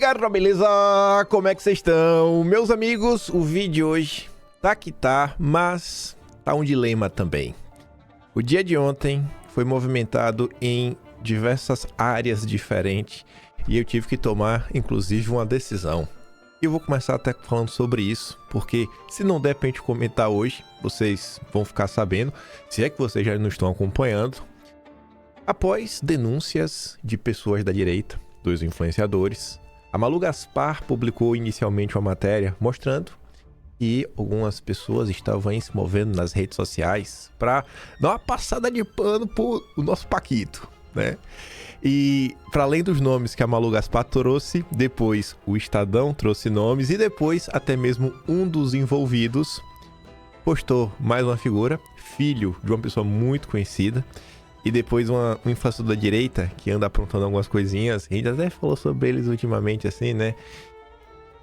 galera, beleza? Como é que vocês estão? Meus amigos, o vídeo de hoje tá que tá, mas tá um dilema também. O dia de ontem foi movimentado em diversas áreas diferentes e eu tive que tomar, inclusive, uma decisão. E eu vou começar até falando sobre isso, porque se não der pra gente comentar hoje, vocês vão ficar sabendo, se é que vocês já não estão acompanhando, após denúncias de pessoas da direita, dos influenciadores, a Malu Gaspar publicou inicialmente uma matéria mostrando que algumas pessoas estavam aí se movendo nas redes sociais para dar uma passada de pano pro nosso Paquito, né? E para além dos nomes que a Malu Gaspar trouxe, depois o Estadão trouxe nomes e depois até mesmo um dos envolvidos postou mais uma figura, filho de uma pessoa muito conhecida. E depois um influenciador da direita, que anda aprontando algumas coisinhas, a gente até falou sobre eles ultimamente, assim, né?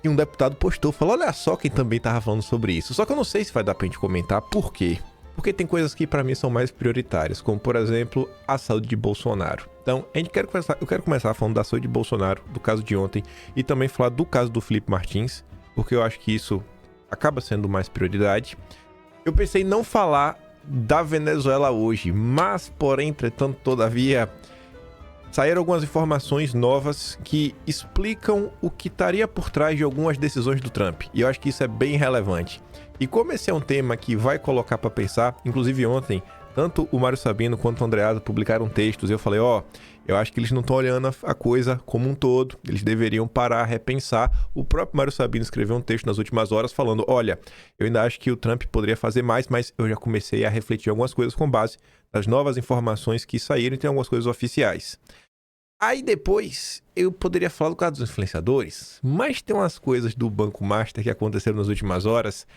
E um deputado postou, falou, olha só quem também tava falando sobre isso. Só que eu não sei se vai dar pra gente comentar, por quê? Porque tem coisas que pra mim são mais prioritárias, como, por exemplo, a saúde de Bolsonaro. Então, eu quero começar falando da saúde de Bolsonaro, do caso de ontem, e também falar do caso do Felipe Martins, porque eu acho que isso acaba sendo mais prioridade. Eu pensei em não falar da Venezuela hoje, mas, porém, entretanto, todavia, saíram algumas informações novas que explicam o que estaria por trás de algumas decisões do Trump, e eu acho que isso é bem relevante. E como esse é um tema que vai colocar para pensar, inclusive ontem, tanto o Mário Sabino quanto o Andreasa publicaram textos, e eu falei, eu acho que eles não estão olhando a coisa como um todo, eles deveriam parar, repensar. O próprio Mário Sabino escreveu um texto nas últimas horas falando, olha, eu ainda acho que o Trump poderia fazer mais, mas eu já comecei a refletir algumas coisas com base nas novas informações que saíram e tem algumas coisas oficiais. Aí depois eu poderia falar do caso dos influenciadores, mas tem umas coisas do Banco Master que aconteceram nas últimas horas.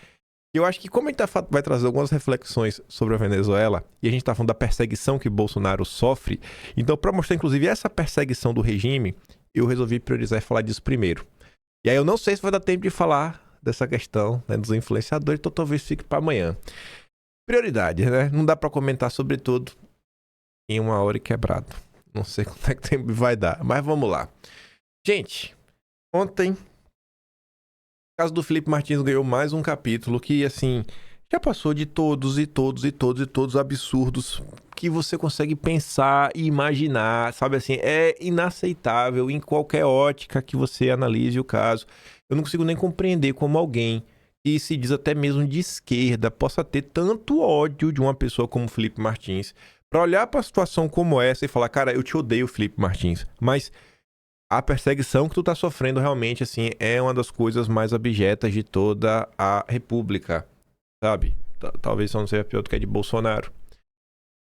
Eu acho que como a gente vai trazer algumas reflexões sobre a Venezuela, e a gente tá falando da perseguição que Bolsonaro sofre, então para mostrar inclusive essa perseguição do regime, eu resolvi priorizar e falar disso primeiro. E aí eu não sei se vai dar tempo de falar dessa questão, né, dos influenciadores, então talvez fique para amanhã. Prioridade, né? Não dá para comentar sobre tudo em 1 hora e quebrado. Não sei quanto é que tempo vai dar, mas vamos lá. Gente, ontem o caso do Felipe Martins ganhou mais um capítulo que, assim, já passou de todos os absurdos que você consegue pensar e imaginar, sabe assim? É inaceitável em qualquer ótica que você analise o caso. Eu não consigo nem compreender como alguém que se diz até mesmo de esquerda possa ter tanto ódio de uma pessoa como Felipe Martins para olhar para a situação como essa e falar, cara, eu te odeio, Felipe Martins, mas a perseguição que tu tá sofrendo realmente, assim, é uma das coisas mais abjetas de toda a república, sabe? Talvez só não seja pior do que a de Bolsonaro.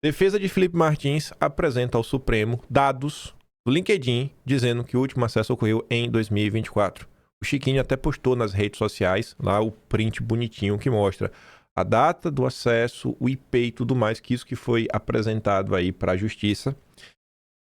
Defesa de Felipe Martins apresenta ao Supremo dados do LinkedIn dizendo que o último acesso ocorreu em 2024. O Chiquinho até postou nas redes sociais lá o print bonitinho que mostra a data do acesso, o IP e tudo mais, que isso que foi apresentado aí para a Justiça.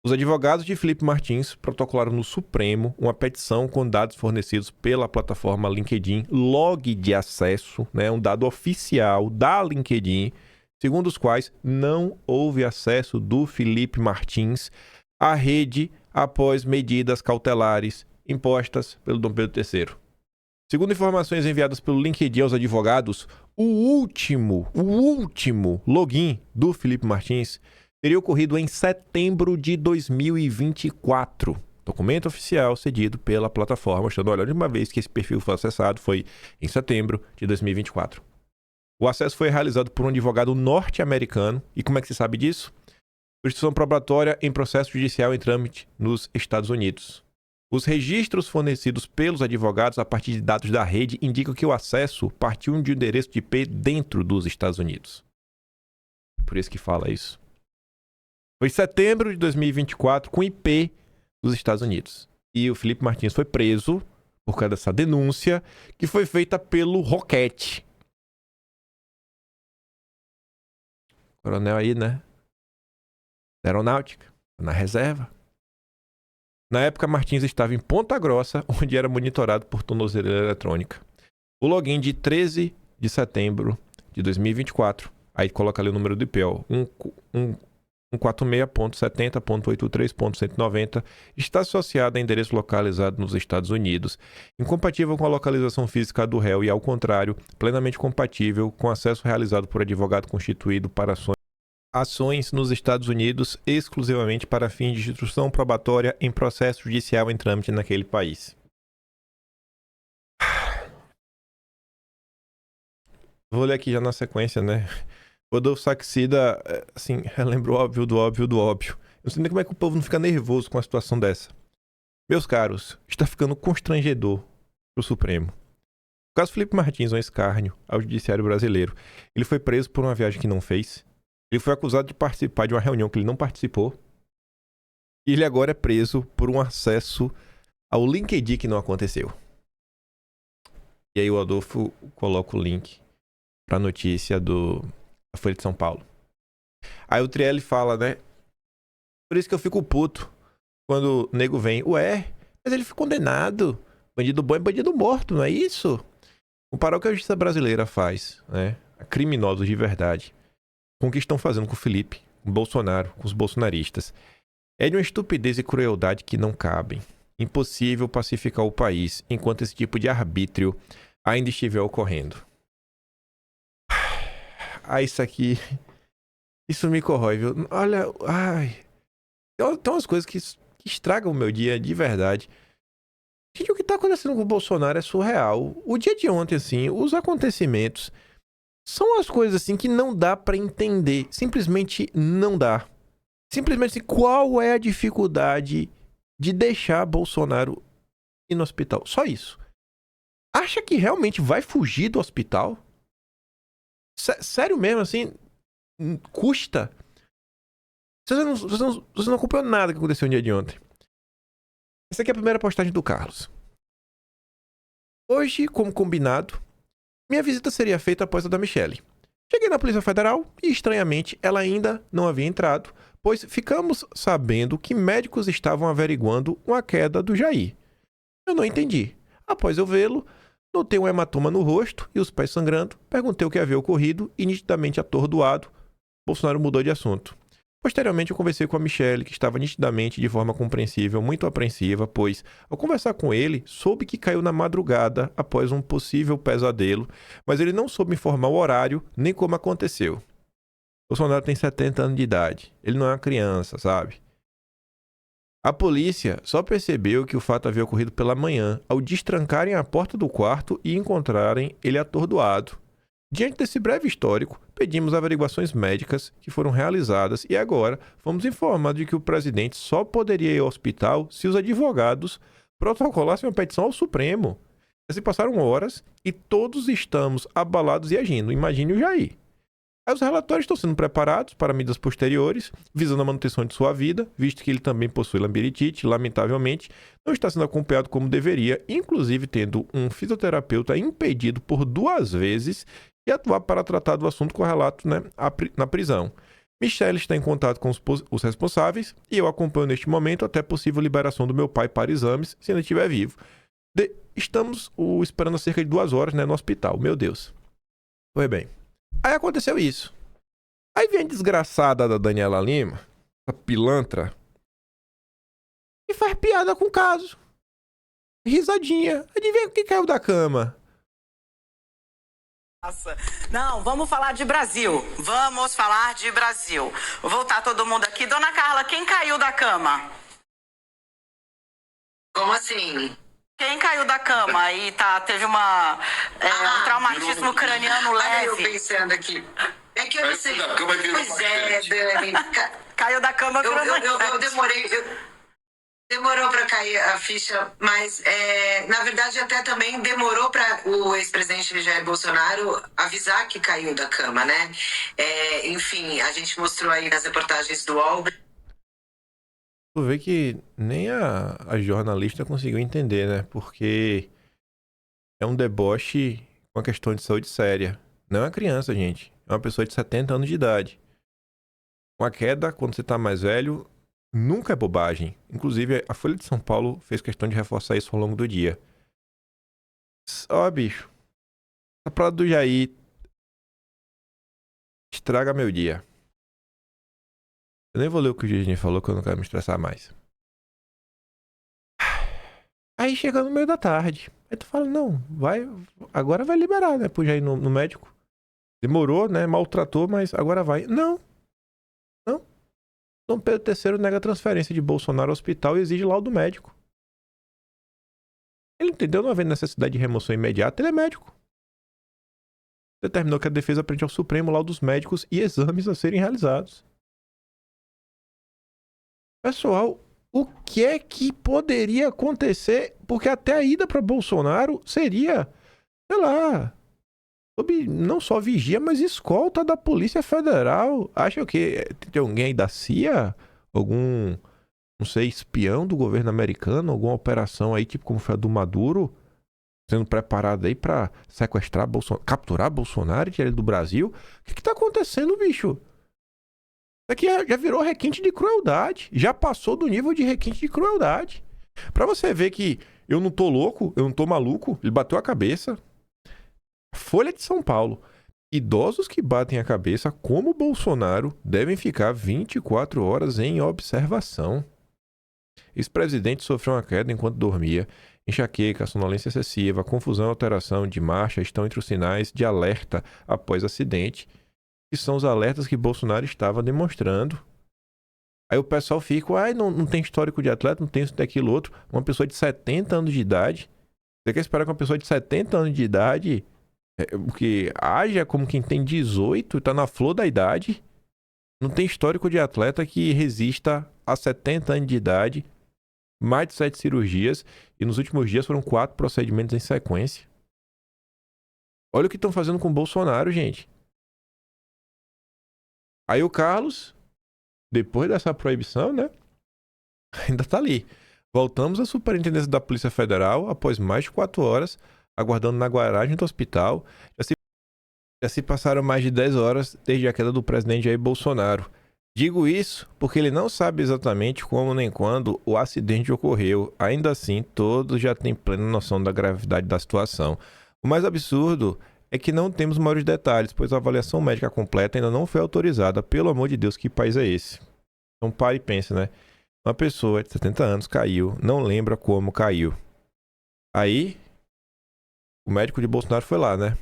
Os advogados de Felipe Martins protocolaram no Supremo uma petição com dados fornecidos pela plataforma LinkedIn, log de acesso, né, um dado oficial da LinkedIn, segundo os quais não houve acesso do Felipe Martins à rede após medidas cautelares impostas pelo Dom Pedro III. Segundo informações enviadas pelo LinkedIn aos advogados, o último login do Felipe Martins teria ocorrido em setembro de 2024. Documento oficial cedido pela plataforma, mostrando, olha, a última vez que esse perfil foi acessado foi em setembro de 2024. O acesso foi realizado por um advogado norte-americano. E como é que se sabe disso? Instituição probatória em processo judicial em trâmite nos Estados Unidos. Os registros fornecidos pelos advogados a partir de dados da rede indicam que o acesso partiu de um endereço de IP dentro dos Estados Unidos. Por isso que fala isso. Foi em setembro de 2024 com IP dos Estados Unidos. E o Felipe Martins foi preso por causa dessa denúncia que foi feita pelo Roquete. Coronel aí, né? Da Aeronáutica, na reserva. Na época, Martins estava em Ponta Grossa, onde era monitorado por tornozeleira eletrônica. O login de 13 de setembro de 2024, aí coloca ali o número do IP, ó, 146.70.83.190 está associada a endereço localizado nos Estados Unidos, incompatível com a localização física do réu e, ao contrário, plenamente compatível com acesso realizado por advogado constituído para ações nos Estados Unidos exclusivamente para fins de instrução probatória em processo judicial em trâmite naquele país. Vou ler aqui já na sequência, né? Rodolfo Saxida, assim, relembra o óbvio do óbvio do óbvio. Eu não sei nem como é que o povo não fica nervoso com uma situação dessa. Meus caros, está ficando constrangedor pro Supremo. O caso Felipe Martins é um escárnio ao judiciário brasileiro. Ele foi preso por uma viagem que não fez. Ele foi acusado de participar de uma reunião que ele não participou. E ele agora é preso por um acesso ao LinkedIn que não aconteceu. E aí o Adolfo coloca o link para a notícia da Folha de São Paulo. Aí o Trielli fala, né? Por isso que eu fico puto quando o nego vem. Ué, mas ele foi condenado. Bandido bom é bandido morto, não é isso? Comparar o que a justiça brasileira faz, né? A criminosos de verdade. Com o que estão fazendo com o Felipe, com o Bolsonaro, com os bolsonaristas. É de uma estupidez e crueldade que não cabem. Impossível pacificar o país enquanto esse tipo de arbítrio ainda estiver ocorrendo. Isso aqui... Isso me corrói, viu? Olha, ai... Tem umas coisas que estragam o meu dia de verdade. Gente, o que tá acontecendo com o Bolsonaro é surreal. O dia de ontem, assim, os acontecimentos são as coisas, assim, que não dá pra entender. Simplesmente não dá. Simplesmente, assim, qual é a dificuldade de deixar Bolsonaro ir no hospital? Só isso. Acha que realmente vai fugir do hospital? Sério mesmo, assim, custa? Você não acompanhou nada que aconteceu no dia de ontem. Essa aqui é a primeira postagem do Carlos. Hoje, como combinado, minha visita seria feita após a da Michelle. Cheguei na Polícia Federal e, estranhamente, ela ainda não havia entrado, pois ficamos sabendo que médicos estavam averiguando uma queda do Jair. Eu não entendi. Após eu vê-lo, notei um hematoma no rosto e os pés sangrando, perguntei o que havia ocorrido e, nitidamente atordoado, Bolsonaro mudou de assunto. Posteriormente, eu conversei com a Michelle, que estava nitidamente, de forma compreensível, muito apreensiva, pois, ao conversar com ele, soube que caiu na madrugada após um possível pesadelo, mas ele não soube informar o horário nem como aconteceu. Bolsonaro tem 70 anos de idade. Ele não é uma criança, sabe? A polícia só percebeu que o fato havia ocorrido pela manhã, ao destrancarem a porta do quarto e encontrarem ele atordoado. Diante desse breve histórico, pedimos averiguações médicas que foram realizadas e agora fomos informados de que o presidente só poderia ir ao hospital se os advogados protocolassem uma petição ao Supremo. Se passaram horas e todos estamos abalados e agindo. Imagine o Jair. Aí os relatórios estão sendo preparados para medidas posteriores, visando a manutenção de sua vida, visto que ele também possui labirintite, lamentavelmente, não está sendo acompanhado como deveria, inclusive tendo um fisioterapeuta impedido por 2 vezes de atuar para tratar do assunto correlato, né, na prisão. Michelle está em contato com os responsáveis e eu acompanho neste momento até possível liberação do meu pai para exames, se ele estiver vivo. Estamos esperando cerca de 2 horas, né, no hospital. Meu Deus. Foi bem. Aí aconteceu isso. Aí vem a desgraçada da Daniela Lima, a pilantra, e faz piada com o caso. Risadinha. Adivinha o que caiu da cama? Não, vamos falar de Brasil. Vamos falar de Brasil. Vou voltar todo mundo aqui. Dona Carla, quem caiu da cama? Como assim? Quem caiu da cama e teve um traumatismo craniano leve? Eu pensando aqui. É que eu não sei. Pois é, Dani. Caiu da cama craniano. Eu demorei. Demorou para cair a ficha, mas na verdade até também demorou para o ex-presidente Jair Bolsonaro avisar que caiu da cama, né? Enfim, a gente mostrou aí nas reportagens do UOL. Tu vê que nem a jornalista conseguiu entender, né? Porque é um deboche com uma questão de saúde séria. Não é uma criança, gente. É uma pessoa de 70 anos de idade. Uma queda, quando você tá mais velho, nunca é bobagem. Inclusive, a Folha de São Paulo fez questão de reforçar isso ao longo do dia. Ó, bicho. A parada do Jair estraga meu dia. Eu nem vou ler o que o Gigi falou, que eu não quero me estressar mais. Aí chega no meio da tarde. Aí tu fala, não, agora vai liberar, né? Pra já ir no médico. Demorou, né? Maltratou, mas agora vai. Não. Dom Pedro III nega a transferência de Bolsonaro ao hospital e exige laudo médico. Ele entendeu, não havendo necessidade de remoção imediata, ele é médico. Determinou que a defesa apresente ao Supremo laudos médicos e exames a serem realizados. Pessoal, o que é que poderia acontecer? Porque até a ida para Bolsonaro seria, sei lá, sob não só vigia, mas escolta da Polícia Federal. Acha que tem alguém aí da CIA? Algum, não sei, espião do governo americano? Alguma operação aí, tipo como foi a do Maduro, sendo preparada aí pra sequestrar Bolsonaro, capturar Bolsonaro e tirar ele do Brasil? O que tá acontecendo, bicho? Isso aqui já virou requinte de crueldade. Já passou do nível de requinte de crueldade. Pra você ver que eu não tô louco, eu não tô maluco, ele bateu a cabeça. Folha de São Paulo. Idosos que batem a cabeça, como Bolsonaro, devem ficar 24 horas em observação. Ex-presidente sofreu uma queda enquanto dormia. Enxaqueca, sonolência excessiva, confusão e alteração de marcha estão entre os sinais de alerta após acidente, que são os alertas que Bolsonaro estava demonstrando. Aí o pessoal fica, não tem histórico de atleta, não tem isso, tem aquilo outro. Uma pessoa de 70 anos de idade. Você quer esperar que uma pessoa de 70 anos de idade, que haja como quem tem 18, está na flor da idade, não tem histórico de atleta que resista a 70 anos de idade, mais de 7 cirurgias, e nos últimos dias foram 4 procedimentos em sequência. Olha o que estão fazendo com o Bolsonaro, gente. Aí o Carlos, depois dessa proibição, né, ainda tá ali. Voltamos à superintendência da Polícia Federal após mais de 4 horas, aguardando na garagem do hospital. Já se passaram mais de 10 horas desde a queda do presidente Jair Bolsonaro. Digo isso porque ele não sabe exatamente como nem quando o acidente ocorreu. Ainda assim, todos já têm plena noção da gravidade da situação. O mais absurdo é que não temos maiores detalhes, pois a avaliação médica completa ainda não foi autorizada. Pelo amor de Deus, que país é esse? Então pare e pense, né? Uma pessoa de 70 anos caiu, não lembra como caiu. Aí, o médico de Bolsonaro foi lá, né?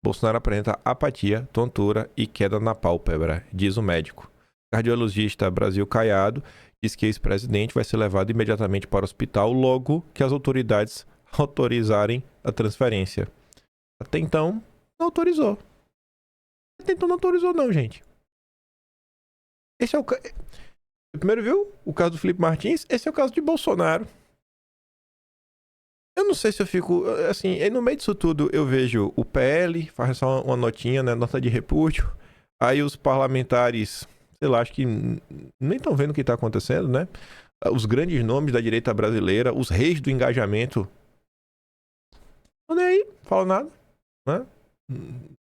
Bolsonaro apresenta apatia, tontura e queda na pálpebra, diz o médico. O cardiologista Brasil Caiado diz que o ex-presidente vai ser levado imediatamente para o hospital logo que as autoridades autorizarem a transferência. Até então, não autorizou. Até então não autorizou não, gente. Esse é o... Primeiro viu o caso do Felipe Martins, esse é o caso de Bolsonaro. Eu não sei se eu fico, assim, no meio disso tudo eu vejo o PL, faz só uma notinha, né, nota de repúdio. Aí os parlamentares, sei lá, acho que nem estão vendo o que está acontecendo, né? Os grandes nomes da direita brasileira, os reis do engajamento, não nem aí, fala nada, né?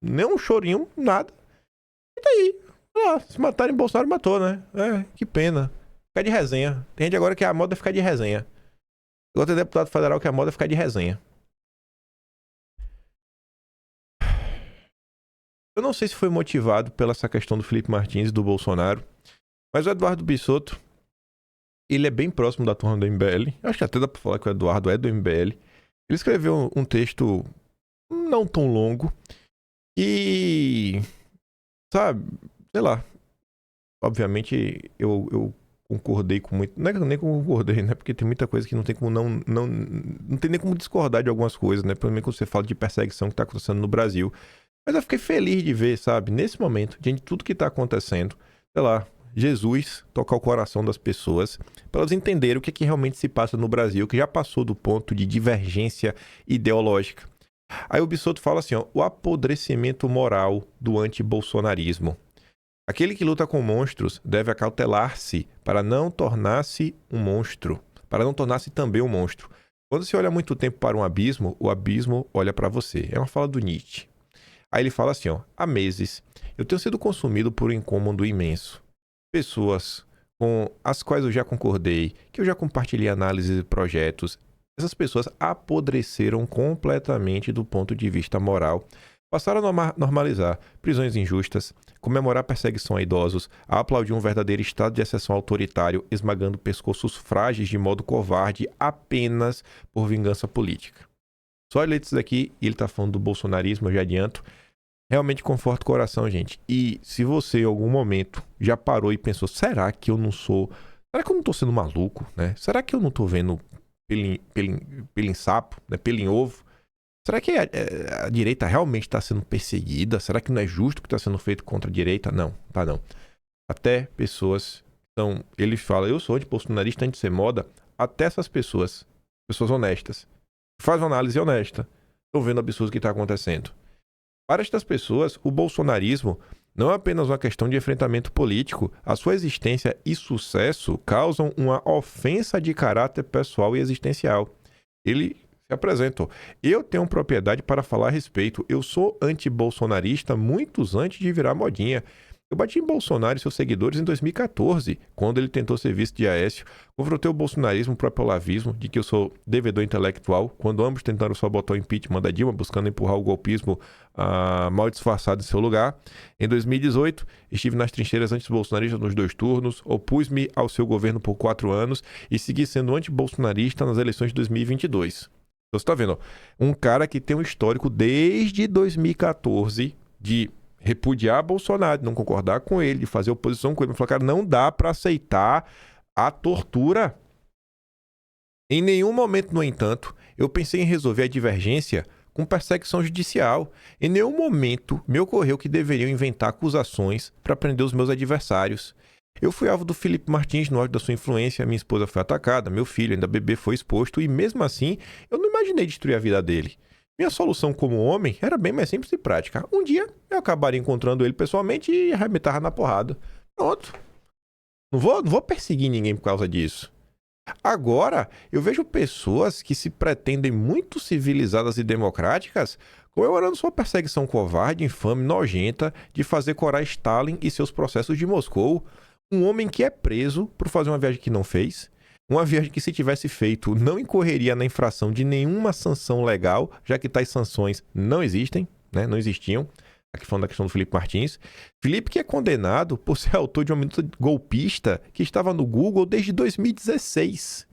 Nem um chorinho, nada. E daí? Se matarem Bolsonaro, matou, né? Que pena. Ficar de resenha. Tem gente agora que a moda é ficar de resenha. Agora tem deputado federal que a moda é ficar de resenha. Eu não sei se foi motivado pela essa questão do Felipe Martins e do Bolsonaro, mas o Eduardo Bissotto, ele é bem próximo da turma do MBL. Acho que até dá pra falar que o Eduardo é do MBL. Ele escreveu um texto não tão longo e, sabe, sei lá, obviamente eu concordei com muito... Não é que eu nem concordei, né? Porque tem muita coisa que não tem como não tem nem como discordar de algumas coisas, né? Pelo menos quando você fala de perseguição que tá acontecendo no Brasil. Mas eu fiquei feliz de ver, sabe? Nesse momento, diante de tudo que tá acontecendo, sei lá, Jesus tocar o coração das pessoas para elas entenderem o que, que realmente se passa no Brasil, que já passou do ponto de divergência ideológica. Aí o Bissotto fala assim, ó, o apodrecimento moral do antibolsonarismo. Aquele que luta com monstros deve acautelar-se para não tornar-se um monstro, para não tornar-se também um monstro. Quando você olha muito tempo para um abismo, o abismo olha para você. É uma fala do Nietzsche. Aí ele fala assim, ó, há meses eu tenho sido consumido por um incômodo imenso. Pessoas com as quais eu já concordei, que eu já compartilhei análises e projetos, essas pessoas apodreceram completamente do ponto de vista moral. passaram a normalizar prisões injustas, comemorar perseguição a idosos, a aplaudir um verdadeiro estado de exceção autoritário, esmagando pescoços frágeis de modo covarde apenas por vingança política. Só ler isso daqui, e ele tá falando do bolsonarismo, eu já adianto, realmente conforta o coração, gente. E se você em algum momento já parou e pensou, será que eu não tô sendo maluco, né? Será que eu não tô vendo pelo em sapo, né? Pelo em ovo? Será que a direita realmente está sendo perseguida? Será que não é justo o que está sendo feito contra a direita? Não, tá não. Até pessoas... Então, ele fala, eu sou anti-bolsonarista, anti-ser moda. Até essas pessoas honestas, fazem uma análise honesta, estão vendo o absurdo que está acontecendo. Para estas pessoas, o bolsonarismo não é apenas uma questão de enfrentamento político. A sua existência e sucesso causam uma ofensa de caráter pessoal e existencial. Ele se apresentou. Eu tenho propriedade para falar a respeito. Eu sou anti-bolsonarista muitos antes de virar modinha. Eu bati em Bolsonaro e seus seguidores em 2014, quando ele tentou ser vice de Aécio. Confrontei o bolsonarismo, o próprio olavismo, de que eu sou devedor intelectual, quando ambos tentaram só botar o impeachment da Dilma, buscando empurrar o golpismo mal disfarçado em seu lugar. Em 2018, estive nas trincheiras anti-bolsonaristas nos 2 turnos, opus-me ao seu governo por 4 anos e segui sendo anti-bolsonarista nas eleições de 2022. Então você tá vendo, ó, um cara que tem um histórico desde 2014 de repudiar Bolsonaro, de não concordar com ele, de fazer oposição com ele, falar, cara, não dá para aceitar a tortura. Em nenhum momento, no entanto, eu pensei em resolver a divergência com perseguição judicial. Em nenhum momento me ocorreu que deveriam inventar acusações para prender os meus adversários. Eu fui alvo do Felipe Martins no auge da sua influência, minha esposa foi atacada, meu filho, ainda bebê, foi exposto e mesmo assim eu não imaginei destruir a vida dele. Minha solução como homem era bem mais simples e prática. Um dia eu acabaria encontrando ele pessoalmente e arrebentava na porrada. Pronto. Não vou perseguir ninguém por causa disso. Agora, eu vejo pessoas que se pretendem muito civilizadas e democráticas comemorando sua perseguição covarde, infame, nojenta de fazer corar Stalin e seus processos de Moscou. Um homem que é preso por fazer uma viagem que não fez. Uma viagem que, se tivesse feito, não incorreria na infração de nenhuma sanção legal, já que tais sanções não existem, né? Não existiam. Aqui falando da questão do Felipe Martins. Felipe que é condenado por ser autor de uma minuta golpista que estava no Google desde 2016.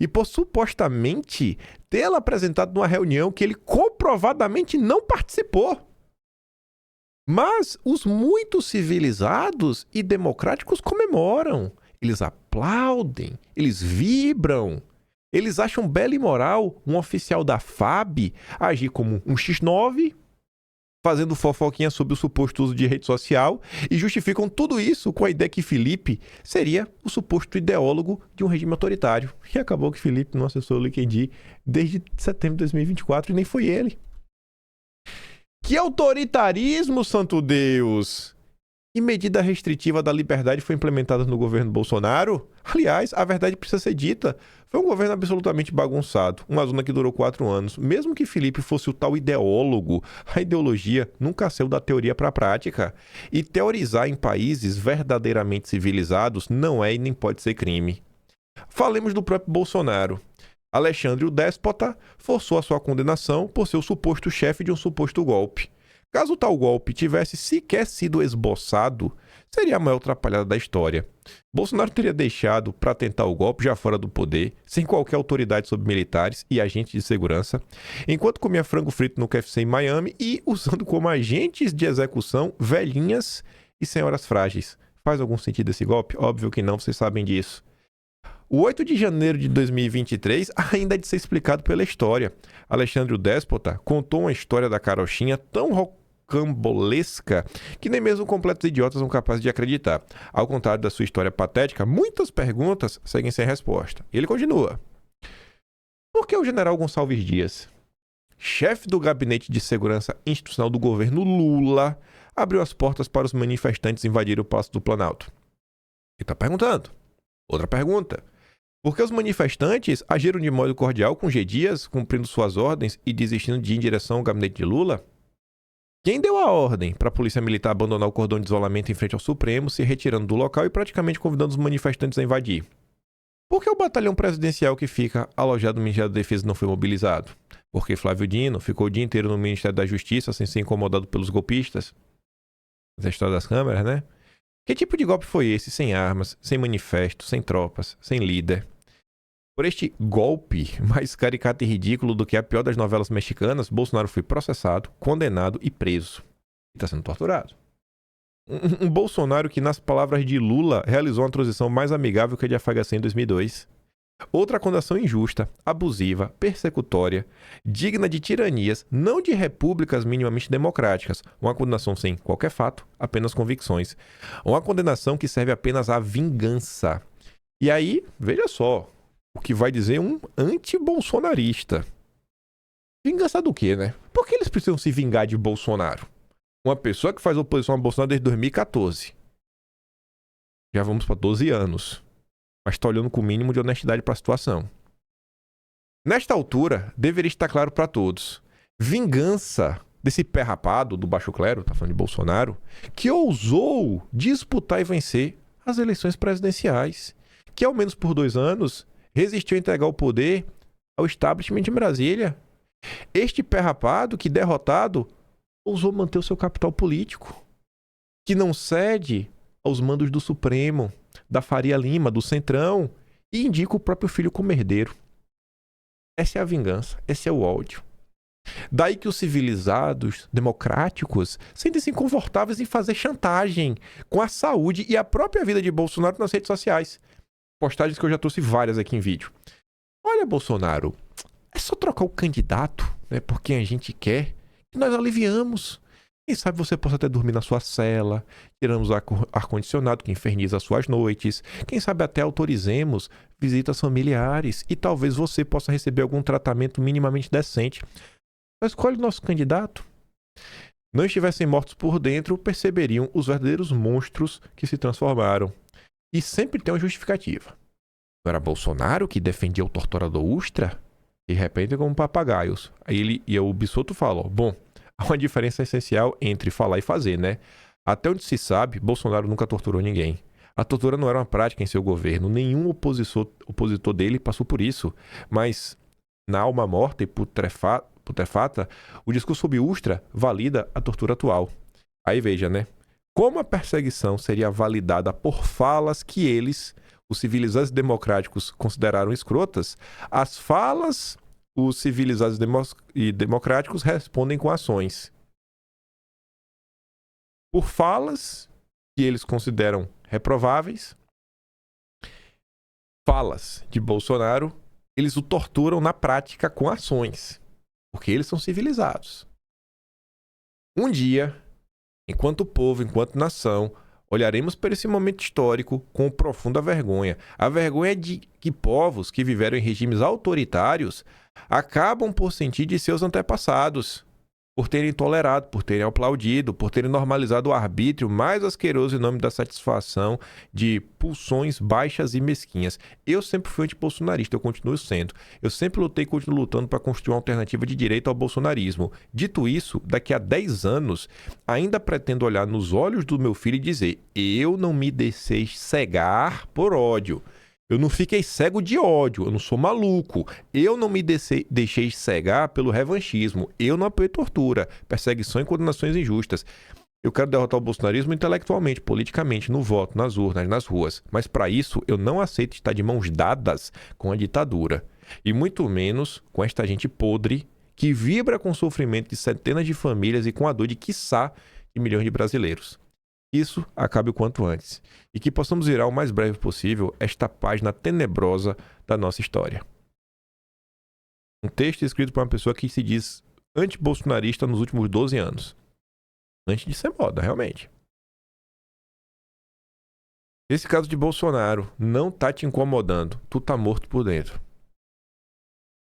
E por supostamente tê-la apresentado numa reunião que ele comprovadamente não participou. Mas os muito civilizados e democráticos comemoram. Eles aplaudem, eles vibram. Eles acham bela e moral um oficial da FAB agir como um X9, fazendo fofoquinha sobre o suposto uso de rede social, e justificam tudo isso com a ideia que Felipe seria o suposto ideólogo de um regime autoritário. E acabou que Felipe não acessou o LinkedIn desde setembro de 2024 e nem foi ele. Que autoritarismo, santo Deus! Que medida restritiva da liberdade foi implementada no governo Bolsonaro? Aliás, a verdade precisa ser dita. Foi um governo absolutamente bagunçado. Uma zona que durou 4 anos. Mesmo que Felipe fosse o tal ideólogo, a ideologia nunca saiu da teoria para a prática. E teorizar em países verdadeiramente civilizados não é e nem pode ser crime. Falemos do próprio Bolsonaro. Alexandre o Déspota forçou a sua condenação por ser o suposto chefe de um suposto golpe. Caso tal golpe tivesse sequer sido esboçado, seria a maior atrapalhada da história. Bolsonaro teria deixado para tentar o golpe já fora do poder, sem qualquer autoridade sobre militares e agentes de segurança, enquanto comia frango frito no KFC em Miami e usando como agentes de execução velhinhas e senhoras frágeis. Faz algum sentido esse golpe? Óbvio que não, vocês sabem disso. O 8 de janeiro de 2023 ainda é de ser explicado pela história. Alexandre o Déspota contou uma história da carochinha tão rocambolesca que nem mesmo completos idiotas são capazes de acreditar. Ao contrário da sua história patética, muitas perguntas seguem sem resposta. Ele continua. Por que o general Gonçalves Dias, chefe do Gabinete de Segurança Institucional do governo Lula, abriu as portas para os manifestantes invadirem o Palácio do Planalto? Ele está perguntando. Outra pergunta. Por que os manifestantes agiram de modo cordial com G. Dias, cumprindo suas ordens e desistindo de ir em direção ao gabinete de Lula? Quem deu a ordem para a polícia militar abandonar o cordão de isolamento em frente ao Supremo, se retirando do local e praticamente convidando os manifestantes a invadir? Por que o batalhão presidencial que fica alojado no Ministério da Defesa não foi mobilizado? Porque Flávio Dino ficou o dia inteiro no Ministério da Justiça sem ser incomodado pelos golpistas? Essa história das câmeras, né? Que tipo de golpe foi esse? Sem armas, sem manifesto, sem tropas, sem líder. Por este golpe mais caricato e ridículo do que a pior das novelas mexicanas, Bolsonaro foi processado, condenado e preso. E está sendo torturado. Um Bolsonaro que, nas palavras de Lula, realizou uma transição mais amigável que a de FHC em 2002. Outra condenação injusta, abusiva, persecutória, digna de tiranias, não de repúblicas minimamente democráticas. Uma condenação sem qualquer fato, apenas convicções. Uma condenação que serve apenas à vingança. E aí, veja só, o que vai dizer um anti-bolsonarista. Vingança do quê, né? Por que eles precisam se vingar de Bolsonaro? Uma pessoa que faz oposição a Bolsonaro desde 2014. Já vamos para 12 anos. Mas está olhando com o mínimo de honestidade para a situação. Nesta altura, deveria estar claro para todos. Vingança desse pé rapado do baixo clero, tá falando de Bolsonaro, que ousou disputar e vencer as eleições presidenciais. Que, ao menos por 2 anos, resistiu a entregar o poder ao establishment de Brasília. Este pé rapado que, derrotado, ousou manter o seu capital político, que não cede aos mandos do Supremo, da Faria Lima, do Centrão, e indica o próprio filho como herdeiro. Essa é a vingança, esse é o ódio. Daí que os civilizados, democráticos, sentem-se confortáveis em fazer chantagem com a saúde e a própria vida de Bolsonaro nas redes sociais. Postagens que eu já trouxe várias aqui em vídeo. Olha, Bolsonaro, é só trocar o candidato, né, por quem a gente quer, que nós aliviamos. Quem sabe você possa até dormir na sua cela, tiramos o ar-condicionado que inferniza as suas noites, quem sabe até autorizemos visitas familiares e talvez você possa receber algum tratamento minimamente decente. Mas escolhe o nosso candidato. Não estivessem mortos por dentro, perceberiam os verdadeiros monstros que se transformaram. E sempre tem uma justificativa. Não era Bolsonaro que defendia o torturador Ustra? De repente, como papagaios. Aí ele e o Bisotto falam, bom, há uma diferença essencial entre falar e fazer, né? Até onde se sabe, Bolsonaro nunca torturou ninguém. A tortura não era uma prática em seu governo. Nenhum opositor dele passou por isso. Mas, na alma morta e putrefata, o discurso sobre Ustra valida a tortura atual. Aí veja, né? Como a perseguição seria validada por falas que eles, os civilizados democráticos, consideraram escrotas, as falas, os civilizados e democráticos respondem com ações. Por falas que eles consideram reprováveis, falas de Bolsonaro, eles o torturam na prática com ações, porque eles são civilizados. Um dia, enquanto povo, enquanto nação, olharemos para esse momento histórico com profunda vergonha. A vergonha de que povos que viveram em regimes autoritários acabam por sentir de seus antepassados, por terem tolerado, por terem aplaudido, por terem normalizado o arbítrio mais asqueroso em nome da satisfação de pulsões baixas e mesquinhas. Eu sempre fui anti-bolsonarista, eu continuo sendo. Eu sempre lutei e continuo lutando para construir uma alternativa de direita ao bolsonarismo. Dito isso, daqui a 10 anos, ainda pretendo olhar nos olhos do meu filho e dizer: eu não me deixei cegar por ódio. Eu não fiquei cego de ódio, eu não sou maluco. Eu não me deixei cegar pelo revanchismo. Eu não apoiei tortura, perseguição e condenações injustas. Eu quero derrotar o bolsonarismo intelectualmente, politicamente, no voto, nas urnas, nas ruas. Mas para isso, eu não aceito estar de mãos dadas com a ditadura. E muito menos com esta gente podre que vibra com o sofrimento de centenas de famílias e com a dor de, quiçá, de milhões de brasileiros. Isso acabe o quanto antes. E que possamos virar o mais breve possível esta página tenebrosa da nossa história. Um texto escrito por uma pessoa que se diz anti-bolsonarista nos últimos 12 anos. Antes de ser moda, realmente. Esse caso de Bolsonaro não tá te incomodando. Tu tá morto por dentro.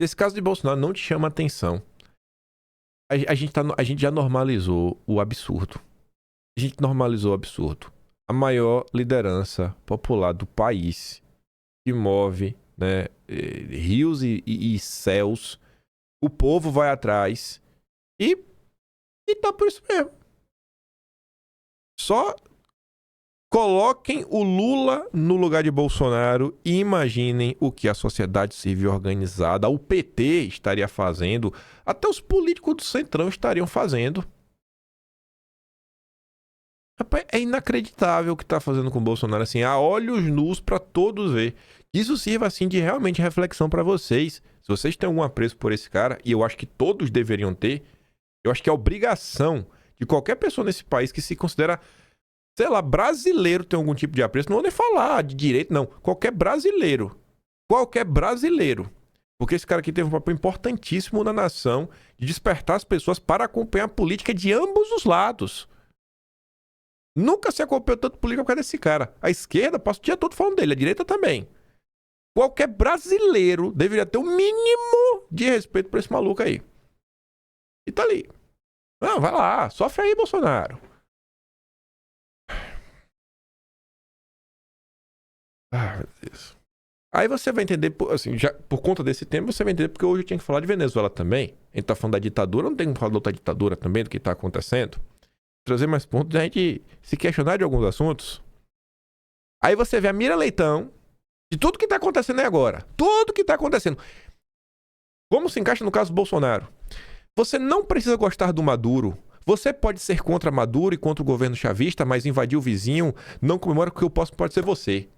Esse caso de Bolsonaro não te chama atenção. A gente já normalizou o absurdo. A gente normalizou o absurdo. A maior liderança popular do país, que move, né, rios e céus, o povo vai atrás e tá por isso mesmo. Só Coloquem o Lula no lugar de Bolsonaro e imaginem o que a sociedade civil organizada, o PT estaria fazendo, até os políticos do Centrão estariam fazendo. Rapaz, é inacreditável o que está fazendo com o Bolsonaro, assim, a olhos nus para todos ver. Que isso sirva, assim, de realmente reflexão para vocês. Se vocês têm algum apreço por esse cara, e eu acho que todos deveriam ter, eu acho que é obrigação de qualquer pessoa nesse país que se considera, sei lá, brasileiro ter algum tipo de apreço. Não vou nem falar de direito, não. Qualquer brasileiro. Qualquer brasileiro. Porque esse cara aqui teve um papel importantíssimo na nação de despertar as pessoas para acompanhar a política de ambos os lados. Nunca se acompanhou tanto política por causa desse cara. A esquerda passa o dia todo falando dele, a direita também. Qualquer brasileiro deveria ter o mínimo de respeito por esse maluco aí. E tá ali. Não, vai lá, sofre aí, Bolsonaro. Ah, meu Deus. Aí você vai entender, assim, já, por conta desse tema, você vai entender porque hoje eu tinha que falar de Venezuela também. A gente tá falando da ditadura, não tem como falar de outra ditadura também, do que tá acontecendo. Trazer mais pontos da gente se questionar de alguns assuntos. Aí você vê a Mira Leitão, de tudo que tá acontecendo aí agora. Tudo que tá acontecendo. Como se encaixa no caso do Bolsonaro? Você não precisa gostar do Maduro. Você pode ser contra Maduro e contra o governo chavista, mas invadir o vizinho não comemora que o próximo pode ser você.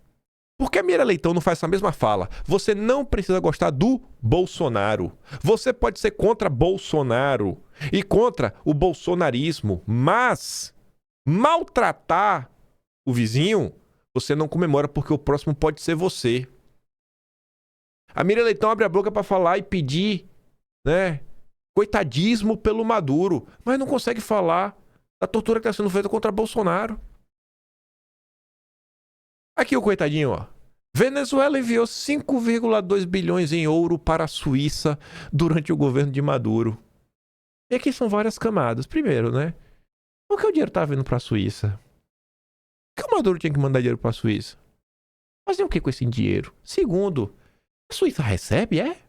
Por que a Mira Leitão não faz essa mesma fala? Você não precisa gostar do Bolsonaro. Você pode ser contra Bolsonaro e contra o bolsonarismo, mas maltratar o vizinho, você não comemora porque o próximo pode ser você. A Mira Leitão abre a boca para falar e pedir, né, coitadismo pelo Maduro, mas não consegue falar da tortura que está sendo feita contra Bolsonaro. Aqui o coitadinho, ó. Venezuela enviou 5,2 bilhões em ouro para a Suíça durante o governo de Maduro. E aqui são várias camadas. Primeiro, né? Por que o dinheiro tá vindo para a Suíça? Por que o Maduro tinha que mandar dinheiro para a Suíça? Fazer o que com esse dinheiro? Segundo, a Suíça recebe, é?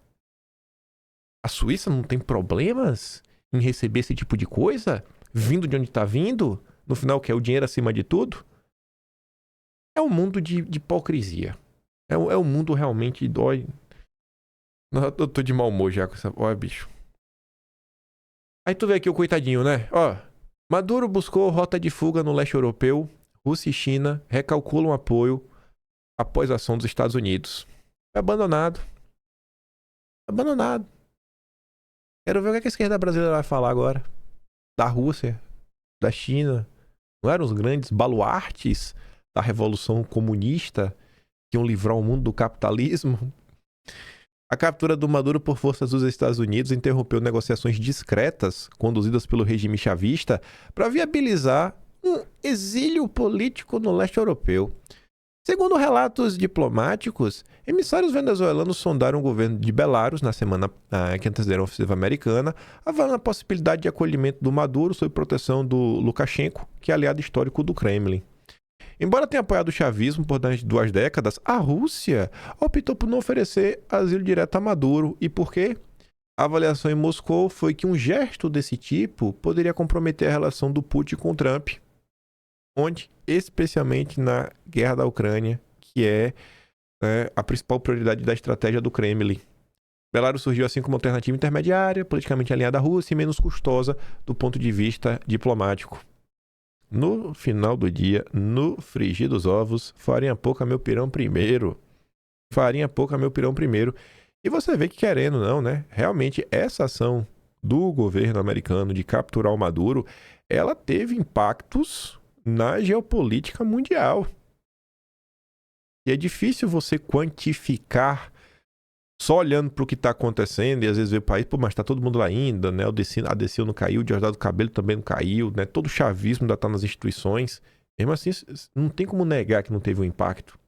A Suíça não tem problemas em receber esse tipo de coisa? Vindo de onde tá vindo? No final, que é o dinheiro acima de tudo? É um mundo de hipocrisia. É um mundo realmente dói. Eu tô de mau humor já com essa... Ó, bicho. Aí tu vê aqui o coitadinho, né? Ó. Maduro buscou rota de fuga no leste europeu. Rússia e China recalculam apoio após a ação dos Estados Unidos. Foi abandonado. Abandonado. Quero ver o que a esquerda brasileira vai falar agora. Da Rússia. Da China. Não eram os grandes baluartes da Revolução Comunista que iam livrar o mundo do capitalismo? A captura do Maduro por forças dos Estados Unidos interrompeu negociações discretas conduzidas pelo regime chavista para viabilizar um exílio político no leste europeu. Segundo relatos diplomáticos, emissários venezuelanos sondaram o governo de Belarus na semana que antecederam a ofensiva americana, avaliando a possibilidade de acolhimento do Maduro sob proteção do Lukashenko, que é aliado histórico do Kremlin. Embora tenha apoiado o chavismo por 2 décadas, a Rússia optou por não oferecer asilo direto a Maduro. E por quê? A avaliação em Moscou foi que um gesto desse tipo poderia comprometer a relação do Putin com o Trump, onde, especialmente na guerra da Ucrânia, que é a principal prioridade da estratégia do Kremlin. Belarus surgiu assim como alternativa intermediária, politicamente alinhada à Rússia e menos custosa do ponto de vista diplomático. No final do dia, no frigir dos ovos, farinha pouca meu pirão primeiro. Farinha pouca meu pirão primeiro. E você vê que querendo não, né? Realmente essa ação do governo americano de capturar o Maduro, ela teve impactos na geopolítica mundial. E é difícil você quantificar só olhando para o que está acontecendo, e às vezes vê o país, pô, mas está todo mundo lá ainda, né? A ADC não caiu, o Diosdado Cabello também não caiu, né? Todo o chavismo ainda está nas instituições. Mesmo assim, não tem como negar que não teve um impacto.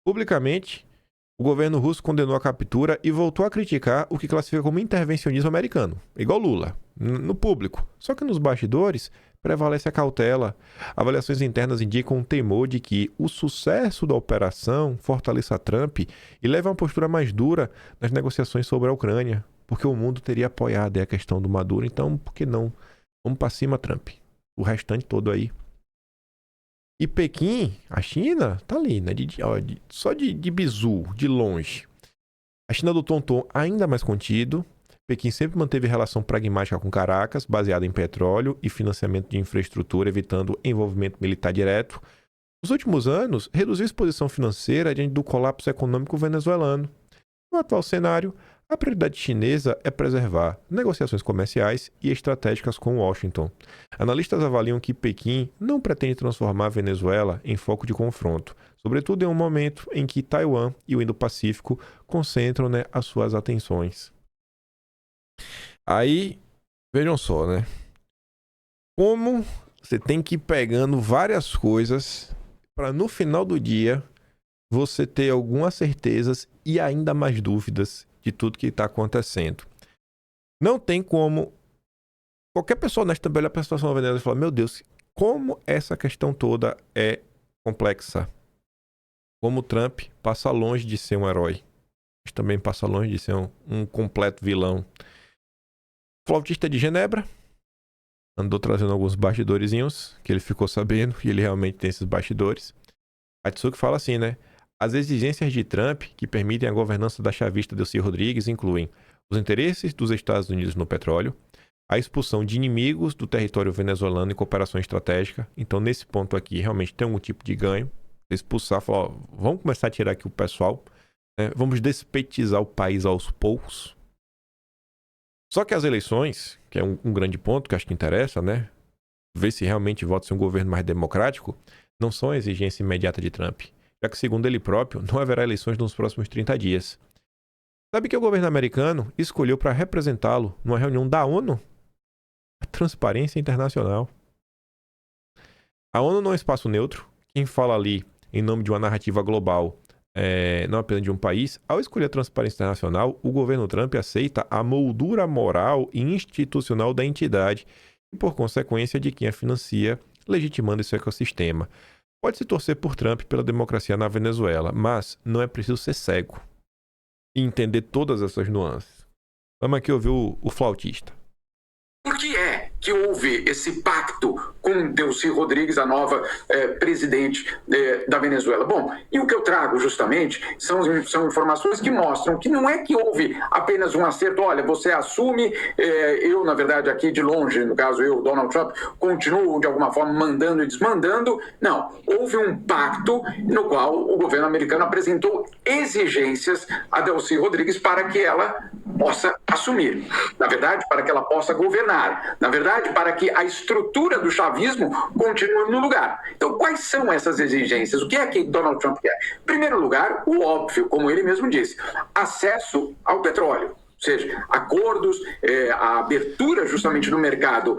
Publicamente, o governo russo condenou a captura e voltou a criticar o que classifica como intervencionismo americano, igual Lula, no público. Só que nos bastidores, prevalece a cautela. Avaliações internas indicam um temor de que o sucesso da operação fortaleça Trump e leve a uma postura mais dura nas negociações sobre a Ucrânia, porque o mundo teria apoiado a questão do Maduro. Então, por que não? Vamos para cima, Trump. O restante todo aí E Pequim, a China, tá ali, né? Só de bizu, de longe. A China adotou um tom ainda mais contido. Pequim sempre manteve relação pragmática com Caracas, baseada em petróleo e financiamento de infraestrutura, evitando envolvimento militar direto. Nos últimos anos, reduziu a exposição financeira diante do colapso econômico venezuelano. No atual cenário, a prioridade chinesa é preservar negociações comerciais e estratégicas com Washington. Analistas avaliam que Pequim não pretende transformar a Venezuela em foco de confronto, sobretudo em um momento em que Taiwan e o Indo-Pacífico concentram, né, as suas atenções. Aí, vejam só, né? Como você tem que ir pegando várias coisas para no final do dia você ter algumas certezas e ainda mais dúvidas de tudo que está acontecendo. Não tem como qualquer pessoa honesta também olhar para a situação da Venezuela e falar: meu Deus, como essa questão toda é complexa. Como Trump passa longe de ser um herói, mas também passa longe de ser um completo vilão. Flautista de Genebra andou trazendo alguns bastidorzinhos que ele ficou sabendo, e ele realmente tem esses bastidores. A Tsuki fala assim, né? As exigências de Trump que permitem a governança da chavista Delcy Rodrigues incluem os interesses dos Estados Unidos no petróleo, a expulsão de inimigos do território venezuelano em cooperação estratégica. Então, nesse ponto aqui, realmente tem algum tipo de ganho. Expulsar, falar, ó, vamos começar a tirar aqui o pessoal, né? Vamos despetizar o país aos poucos. Só que as eleições, que é um grande ponto que acho que interessa, né? Ver se realmente volta a ser um governo mais democrático, não são a exigência imediata de Trump, já que, segundo ele próprio, não haverá eleições nos próximos 30 dias. Sabe que o governo americano escolheu para representá-lo numa reunião da ONU? A Transparência Internacional. A ONU não é um espaço neutro. Quem fala ali em nome de uma narrativa global, não apenas de um país, ao escolher a Transparência Internacional, o governo Trump aceita a moldura moral e institucional da entidade e, por consequência, de quem a financia, legitimando esse ecossistema. Pode-se torcer por Trump pela democracia na Venezuela, mas não é preciso ser cego e entender todas essas nuances. Vamos aqui ouvir o flautista. Por que é que houve esse pacto com Delcy Rodrigues, a nova presidente da Venezuela? Bom, e o que eu trago justamente são informações que mostram que não é que houve apenas um acerto, olha, você assume, eu, na verdade, aqui de longe, no caso eu, Donald Trump, continuo de alguma forma mandando e desmandando. Não, houve um pacto no qual o governo americano apresentou exigências a Delcy Rodrigues para que ela possa assumir. Na verdade, para que ela possa governar. Na verdade, para que a estrutura do chavismo continue no lugar. Então, quais são essas exigências? O que é que Donald Trump quer? Em primeiro lugar, o óbvio, como ele mesmo disse, acesso ao petróleo. Ou seja, acordos, a abertura justamente do mercado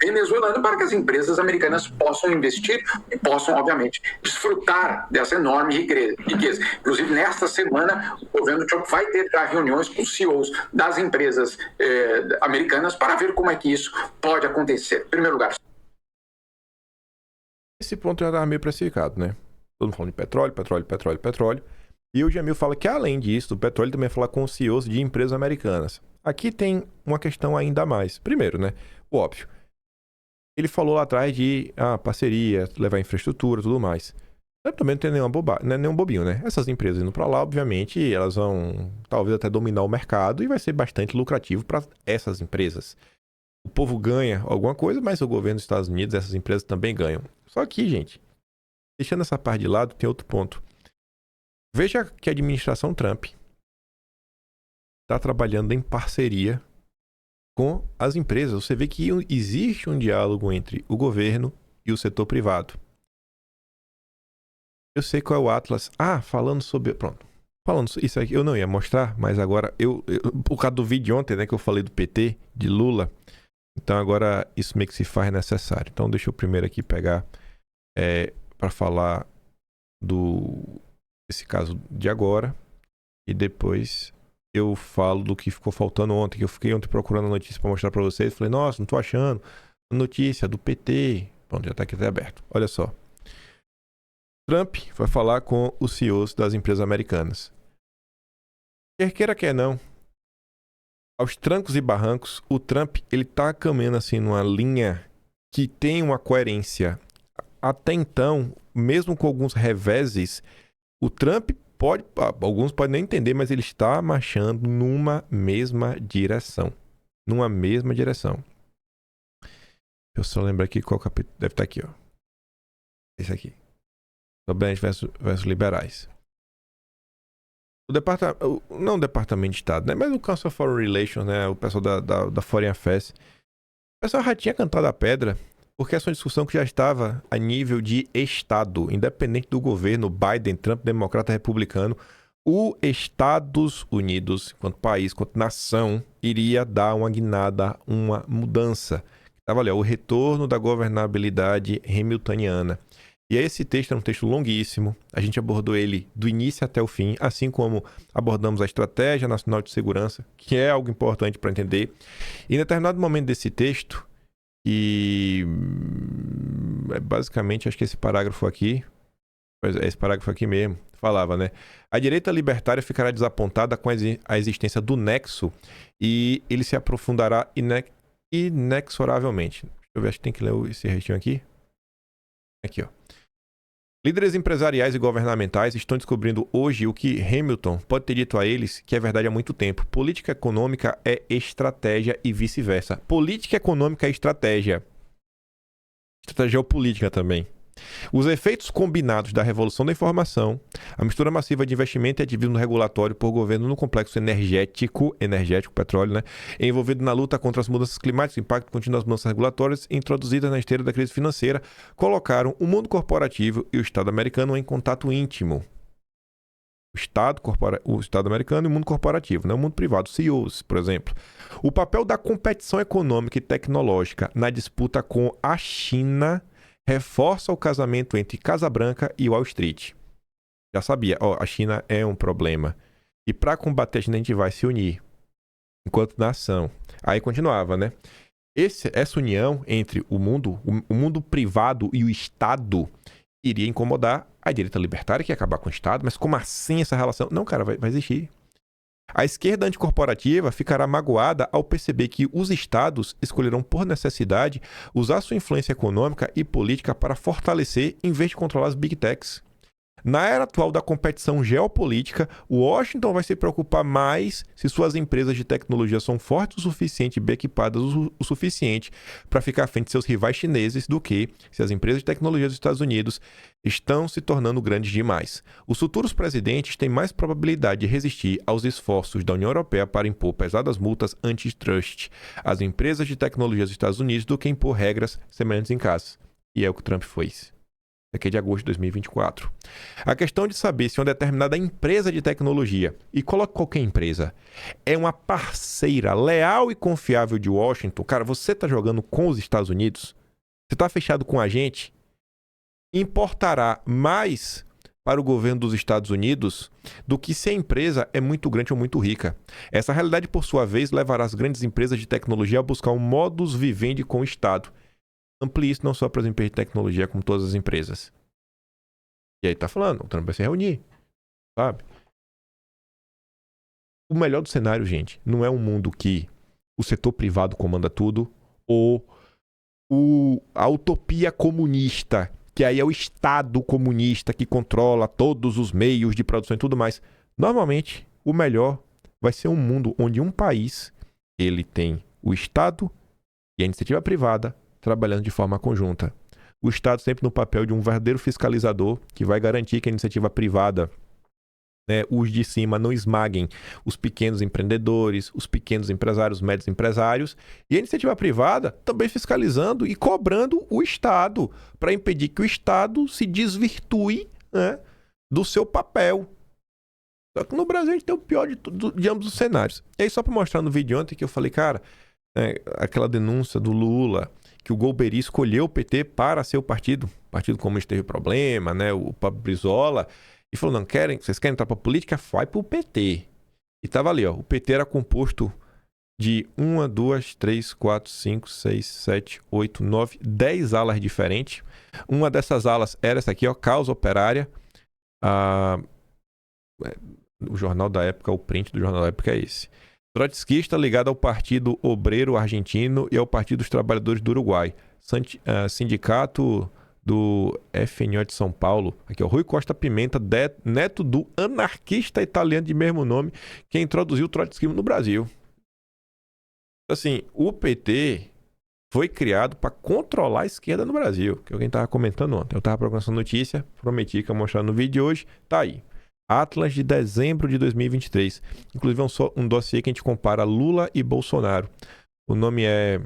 venezuelano para que as empresas americanas possam investir e possam, obviamente, desfrutar dessa enorme riqueza. Inclusive, nesta semana, o governo Trump vai ter já reuniões com CEOs das empresas americanas para ver como é que isso pode acontecer. Em primeiro lugar. Esse ponto já estava meio precificado, né? Todo mundo falando de petróleo. E o Jamil fala que, além disso, o petróleo também fala com os CEOs de empresas americanas. Aqui tem uma questão ainda a mais. Primeiro, né? O óbvio. Ele falou lá atrás de parceria, levar infraestrutura e tudo mais. Também não tem nenhum bobinho, né? Essas empresas indo para lá, obviamente, elas vão talvez até dominar o mercado e vai ser bastante lucrativo para essas empresas. O povo ganha alguma coisa, mas o governo dos Estados Unidos, essas empresas também ganham. Só que, gente, deixando essa parte de lado, tem outro ponto. Veja que a administração Trump está trabalhando em parceria com as empresas. Você vê que existe um diálogo entre o governo e o setor privado. Eu sei qual é o Atlas. Falando sobre... Pronto. Falando isso aqui, eu não ia mostrar, mas agora por causa do vídeo ontem, né, que eu falei do PT, de Lula, então agora isso meio que se faz necessário. Então deixa eu primeiro aqui pegar para falar desse caso de agora e depois eu falo do que ficou faltando ontem, que eu fiquei ontem procurando a notícia para mostrar para vocês. Falei, nossa, não tô achando notícia do PT. Pronto, já tá aqui até aberto. Olha só. Trump vai falar com os CEOs das empresas americanas. Quer queira, quer não, aos trancos e barrancos, o Trump ele tá caminhando assim numa linha que tem uma coerência até então, mesmo com alguns reveses, o Trump alguns podem nem entender, mas ele está marchando numa mesma direção. Numa mesma direção. Eu só lembro aqui qual capítulo. Deve estar aqui, ó. Esse aqui. Soberania versus liberais. Não o Departamento de Estado, né? Mas o Council of Foreign Relations, né? O pessoal da Foreign Affairs. O pessoal já tinha cantado a pedra, porque essa é uma discussão que já estava a nível de Estado, independente do governo, Biden, Trump, democrata, republicano. O Estados Unidos, enquanto país, enquanto nação, iria dar uma guinada, uma mudança. Estava ali, ó, o retorno da governabilidade hamiltoniana. E esse texto é um texto longuíssimo, a gente abordou ele do início até o fim, assim como abordamos a Estratégia Nacional de Segurança, que é algo importante para entender. E em determinado momento desse texto, e basicamente acho que esse parágrafo aqui mesmo, falava, né? A direita libertária ficará desapontada com a existência do nexo e ele se aprofundará inexoravelmente. Deixa eu ver, acho que tem que ler esse restinho aqui. Aqui, ó. Líderes empresariais e governamentais estão descobrindo hoje o que Hamilton pode ter dito a eles que é verdade há muito tempo. Política econômica é estratégia e vice-versa. Política econômica é estratégia. Estratégia geopolítica também. Os efeitos combinados da revolução da informação, a mistura massiva de investimento e ativismo regulatório por governo no complexo energético, petróleo, né, envolvido na luta contra as mudanças climáticas, o impacto contínuo das mudanças regulatórias introduzidas na esteira da crise financeira, colocaram o mundo corporativo e o Estado americano em contato íntimo. O Estado americano e o mundo corporativo, né? O mundo privado, CEOs, por exemplo. O papel da competição econômica e tecnológica na disputa com a China reforça o casamento entre Casa Branca e Wall Street. Já sabia, a China é um problema. E para combater a China, a gente vai se unir enquanto nação. Aí continuava, né? Essa união entre o mundo privado e o Estado iria incomodar a direita libertária, que ia acabar com o Estado. Mas como assim essa relação? Não, cara, vai existir. A esquerda anticorporativa ficará magoada ao perceber que os estados escolherão por necessidade usar sua influência econômica e política para fortalecer em vez de controlar as big techs. Na era atual da competição geopolítica, Washington vai se preocupar mais se suas empresas de tecnologia são fortes o suficiente e bem equipadas o suficiente para ficar à frente de seus rivais chineses do que se as empresas de tecnologia dos Estados Unidos estão se tornando grandes demais. Os futuros presidentes têm mais probabilidade de resistir aos esforços da União Europeia para impor pesadas multas antitrust às empresas de tecnologia dos Estados Unidos do que impor regras semelhantes em casa. E é o que o Trump fez. Aqui é de agosto de 2024. A questão de saber se uma determinada empresa de tecnologia, e coloque qualquer empresa, é uma parceira leal e confiável de Washington. Cara, você está jogando com os Estados Unidos? Você está fechado com a gente? Importará mais para o governo dos Estados Unidos do que se a empresa é muito grande ou muito rica. Essa realidade, por sua vez, levará as grandes empresas de tecnologia a buscar um modus vivendi com o Estado. Amplie isso não só para as empresas de tecnologia, como todas as empresas. E aí tá falando, o Trump vai se reunir, sabe? O melhor do cenário, gente, não é um mundo que o setor privado comanda tudo, ou a utopia comunista, que aí é o Estado comunista que controla todos os meios de produção e tudo mais. Normalmente, o melhor vai ser um mundo onde um país, ele tem o Estado e a iniciativa privada trabalhando de forma conjunta. O Estado sempre no papel de um verdadeiro fiscalizador que vai garantir que a iniciativa privada, né, os de cima não esmaguem os pequenos empreendedores, os pequenos empresários, os médios empresários, e a iniciativa privada também fiscalizando e cobrando o Estado para impedir que o Estado se desvirtue, né, do seu papel. Só que no Brasil a gente tem o pior de ambos os cenários. E aí só para mostrar no vídeo ontem que eu falei, cara, aquela denúncia do Lula, que o Golbery escolheu o PT para ser o partido. O Partido Comunista teve problema, né? O Pablo Brizola. E falou, não, vocês querem entrar para a política? Vai para o PT. E tava ali, ó. O PT era composto de 1, 2, 3, 4, 5, 6, 7, 8, 9, 10 alas diferentes. Uma dessas alas era essa aqui, ó, Causa Operária. O jornal da época, o print do jornal da época é esse. Trotskista ligado ao Partido Obreiro Argentino e ao Partido dos Trabalhadores do Uruguai. Sindicato do FNO de São Paulo. Aqui, ó, Rui Costa Pimenta, neto do anarquista italiano de mesmo nome, que introduziu o trotskismo no Brasil. Assim, o PT foi criado para controlar a esquerda no Brasil, que alguém estava comentando ontem. Eu estava procurando essa notícia, prometi que ia mostrar no vídeo de hoje, tá aí. Atlas de dezembro de 2023. Inclusive é um dossiê que a gente compara Lula e Bolsonaro. O nome é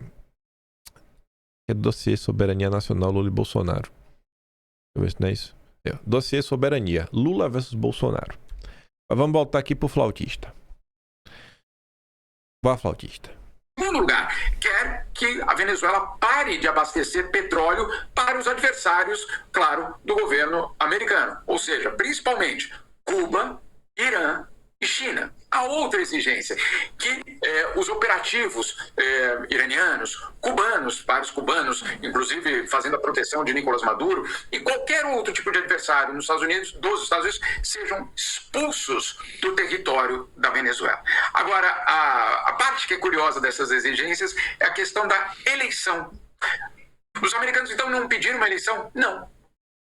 dossiê Soberania Nacional Lula e Bolsonaro. Deixa eu ver se não é isso. Dossiê Soberania Lula versus Bolsonaro. Mas vamos voltar aqui pro flautista. Vá, flautista. Em segundo lugar, quer que a Venezuela pare de abastecer petróleo para os adversários, claro, do governo americano. Ou seja, principalmente Cuba, Irã e China. A outra exigência, que os operativos iranianos, cubanos, vários cubanos, inclusive fazendo a proteção de Nicolás Maduro, e qualquer outro tipo de adversário dos Estados Unidos, sejam expulsos do território da Venezuela. Agora, a parte que é curiosa dessas exigências é a questão da eleição. Os americanos, então, não pediram uma eleição? Não.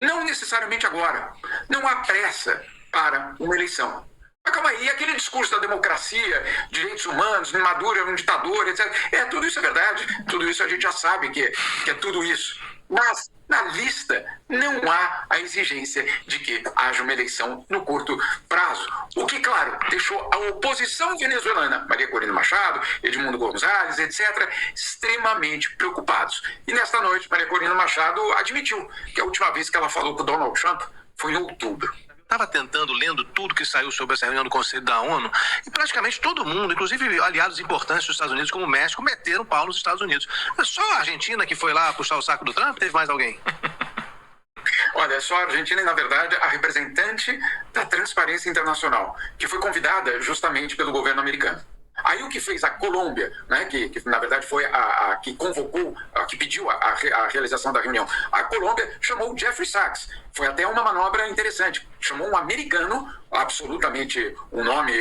Não necessariamente agora. Não há pressa para uma eleição. Mas calma aí, aquele discurso da democracia, direitos humanos, Maduro é um ditador, etc. Tudo isso é verdade. Tudo isso a gente já sabe que é tudo isso. Mas na lista não há a exigência de que haja uma eleição no curto prazo. O que, claro, deixou a oposição venezuelana, Maria Corina Machado, Edmundo Gonzalez, etc., extremamente preocupados. E nesta noite, Maria Corina Machado admitiu que a última vez que ela falou com Donald Trump foi em outubro. Estava lendo tudo que saiu sobre essa reunião do Conselho da ONU, e praticamente todo mundo, inclusive aliados importantes dos Estados Unidos, como o México, meteram pau nos Estados Unidos. Só a Argentina que foi lá puxar o saco do Trump? Teve mais alguém? Olha, só a Argentina e, na verdade, a representante da Transparência Internacional, que foi convidada justamente pelo governo americano. Aí o que fez a Colômbia, né, que na verdade foi a que convocou, a que pediu a realização da reunião, a Colômbia chamou o Jeffrey Sachs. Foi até uma manobra interessante. Chamou um americano, absolutamente um nome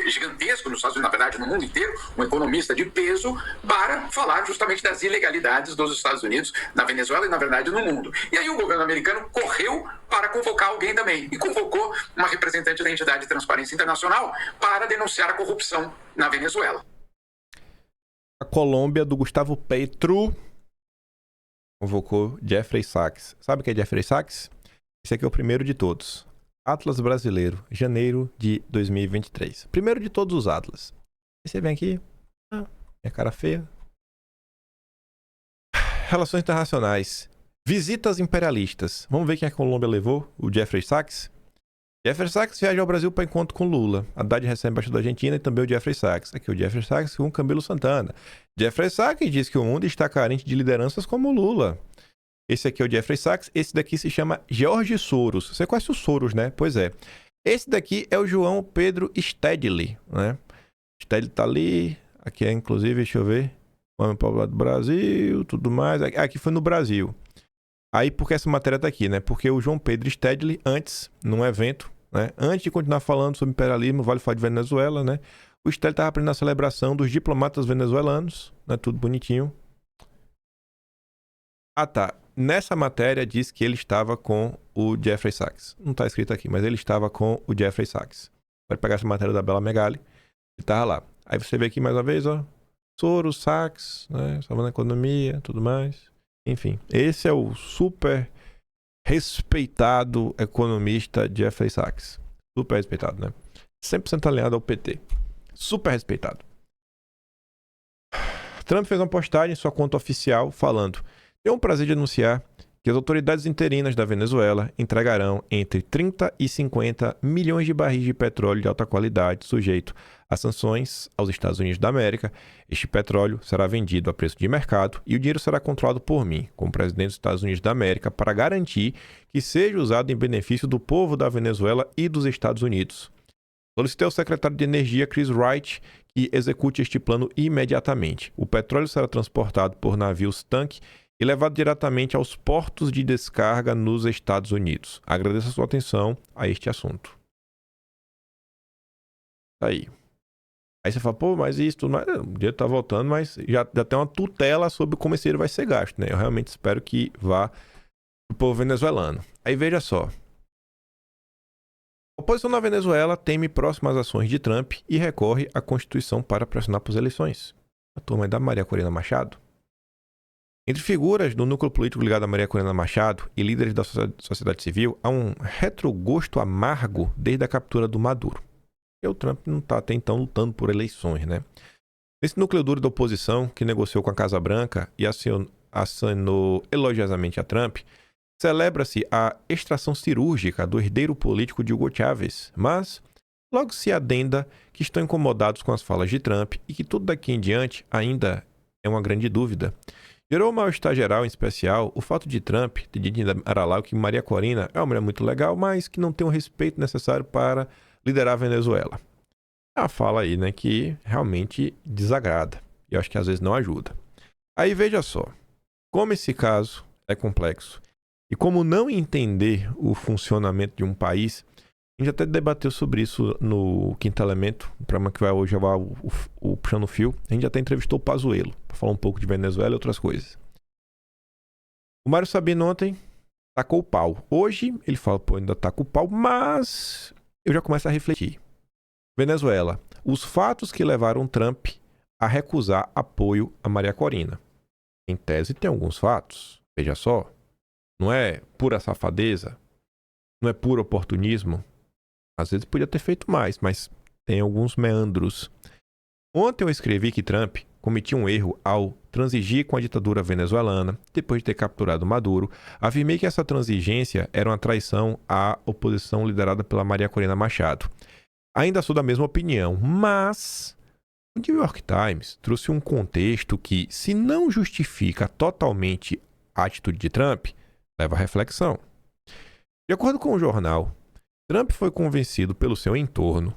gigantesco nos Estados Unidos, na verdade no mundo inteiro, um economista de peso, para falar justamente das ilegalidades dos Estados Unidos na Venezuela e, na verdade, no mundo. E aí o governo americano correu para convocar alguém também. E convocou uma representante da entidade de Transparência Internacional para denunciar a corrupção na Venezuela. A Colômbia, do Gustavo Petro, convocou Jeffrey Sachs. Sabe o que é Jeffrey Sachs? Esse aqui é o primeiro de todos. Atlas Brasileiro, janeiro de 2023. Primeiro de todos os Atlas. Aí você vem aqui, minha cara feia. Relações internacionais. Visitas imperialistas. Vamos ver quem a Colômbia levou? O Jeffrey Sachs. Jeffrey Sachs viaja ao Brasil para encontro com Lula. Haddad recebe embaixador da Argentina e também o Jeffrey Sachs. Aqui o Jeffrey Sachs com o Camilo Santana. Jeffrey Sachs diz que o mundo está carente de lideranças como Lula. Esse aqui é o Jeffrey Sachs. Esse daqui se chama Jorge Soros. Você conhece o Soros, né? Pois é. Esse daqui é o João Pedro Stedley, né? Stedley tá ali. Aqui é, inclusive, deixa eu ver. Homem povoado do Brasil, tudo mais. Aqui foi no Brasil. Aí, por que essa matéria tá aqui, né? Porque o João Pedro Stedley, antes, num evento, né? Antes de continuar falando sobre imperialismo, vale falar de Venezuela, né? O Stedley tava aprendendo a celebração dos diplomatas venezuelanos, né? Tudo bonitinho. Ah, tá. Nessa matéria diz que ele estava com o Jeffrey Sachs. Não tá escrito aqui, mas ele estava com o Jeffrey Sachs. Pode pegar essa matéria da Bela Megali. Ele tava lá. Aí você vê aqui mais uma vez, ó. Soros, Sachs, né? Salvando a economia, tudo mais. Enfim, esse é o super respeitado economista Jeffrey Sachs. Super respeitado, né? 100% alinhado ao PT. Super respeitado. Trump fez uma postagem em sua conta oficial falando: tenho o prazer de anunciar que as autoridades interinas da Venezuela entregarão entre 30 e 50 milhões de barris de petróleo de alta qualidade sujeito a sanções aos Estados Unidos da América. Este petróleo será vendido a preço de mercado e o dinheiro será controlado por mim, como presidente dos Estados Unidos da América, para garantir que seja usado em benefício do povo da Venezuela e dos Estados Unidos. Solicitei ao secretário de Energia, Chris Wright, que execute este plano imediatamente. O petróleo será transportado por navios-tanque e levado diretamente aos portos de descarga nos Estados Unidos. Agradeço a sua atenção a este assunto. Aí você fala, pô, mas isso tudo mais, o dinheiro tá voltando, mas já tem uma tutela sobre como esse dinheiro vai ser gasto, né? Eu realmente espero que vá povo venezuelano. Aí veja só. A oposição na Venezuela teme próximas ações de Trump e recorre à Constituição para pressionar por eleições. A turma da Maria Corina Machado. Entre figuras do núcleo político ligado a Maria Corina Machado e líderes da sociedade civil, há um retrogosto amargo desde a captura do Maduro. E o Trump não está até então lutando por eleições, né? Nesse núcleo duro da oposição, que negociou com a Casa Branca e acenou elogiosamente a Trump, celebra-se a extração cirúrgica do herdeiro político de Hugo Chávez, mas logo se adenda que estão incomodados com as falas de Trump e que tudo daqui em diante ainda é uma grande dúvida. Gerou mal-estar geral, em especial, o fato de Trump ter dito em Ar-a-Lago que Maria Corina é uma mulher muito legal, mas que não tem o respeito necessário para liderar a Venezuela. É uma fala aí, né, que realmente desagrada. E eu acho que às vezes não ajuda. Aí veja só, como esse caso é complexo e como não entender o funcionamento de um país. A gente até debateu sobre isso no Quinto Elemento, o programa que vai hoje levar o Puxando o Fio. A gente até entrevistou o Pazuello para falar um pouco de Venezuela e outras coisas. O Mário Sabino ontem tacou o pau. Hoje ele fala, pô, ainda taca o pau, mas eu já começo a refletir. Venezuela, os fatos que levaram Trump a recusar apoio a Maria Corina. Em tese tem alguns fatos, veja só. Não é pura safadeza, não é puro oportunismo. Às vezes podia ter feito mais, mas tem alguns meandros. Ontem eu escrevi que Trump cometia um erro ao transigir com a ditadura venezuelana, depois de ter capturado Maduro. Afirmei que essa transigência era uma traição à oposição liderada pela Maria Corina Machado. Ainda sou da mesma opinião, mas o New York Times trouxe um contexto que, se não justifica totalmente a atitude de Trump, leva à reflexão. De acordo com o jornal, Trump foi convencido pelo seu entorno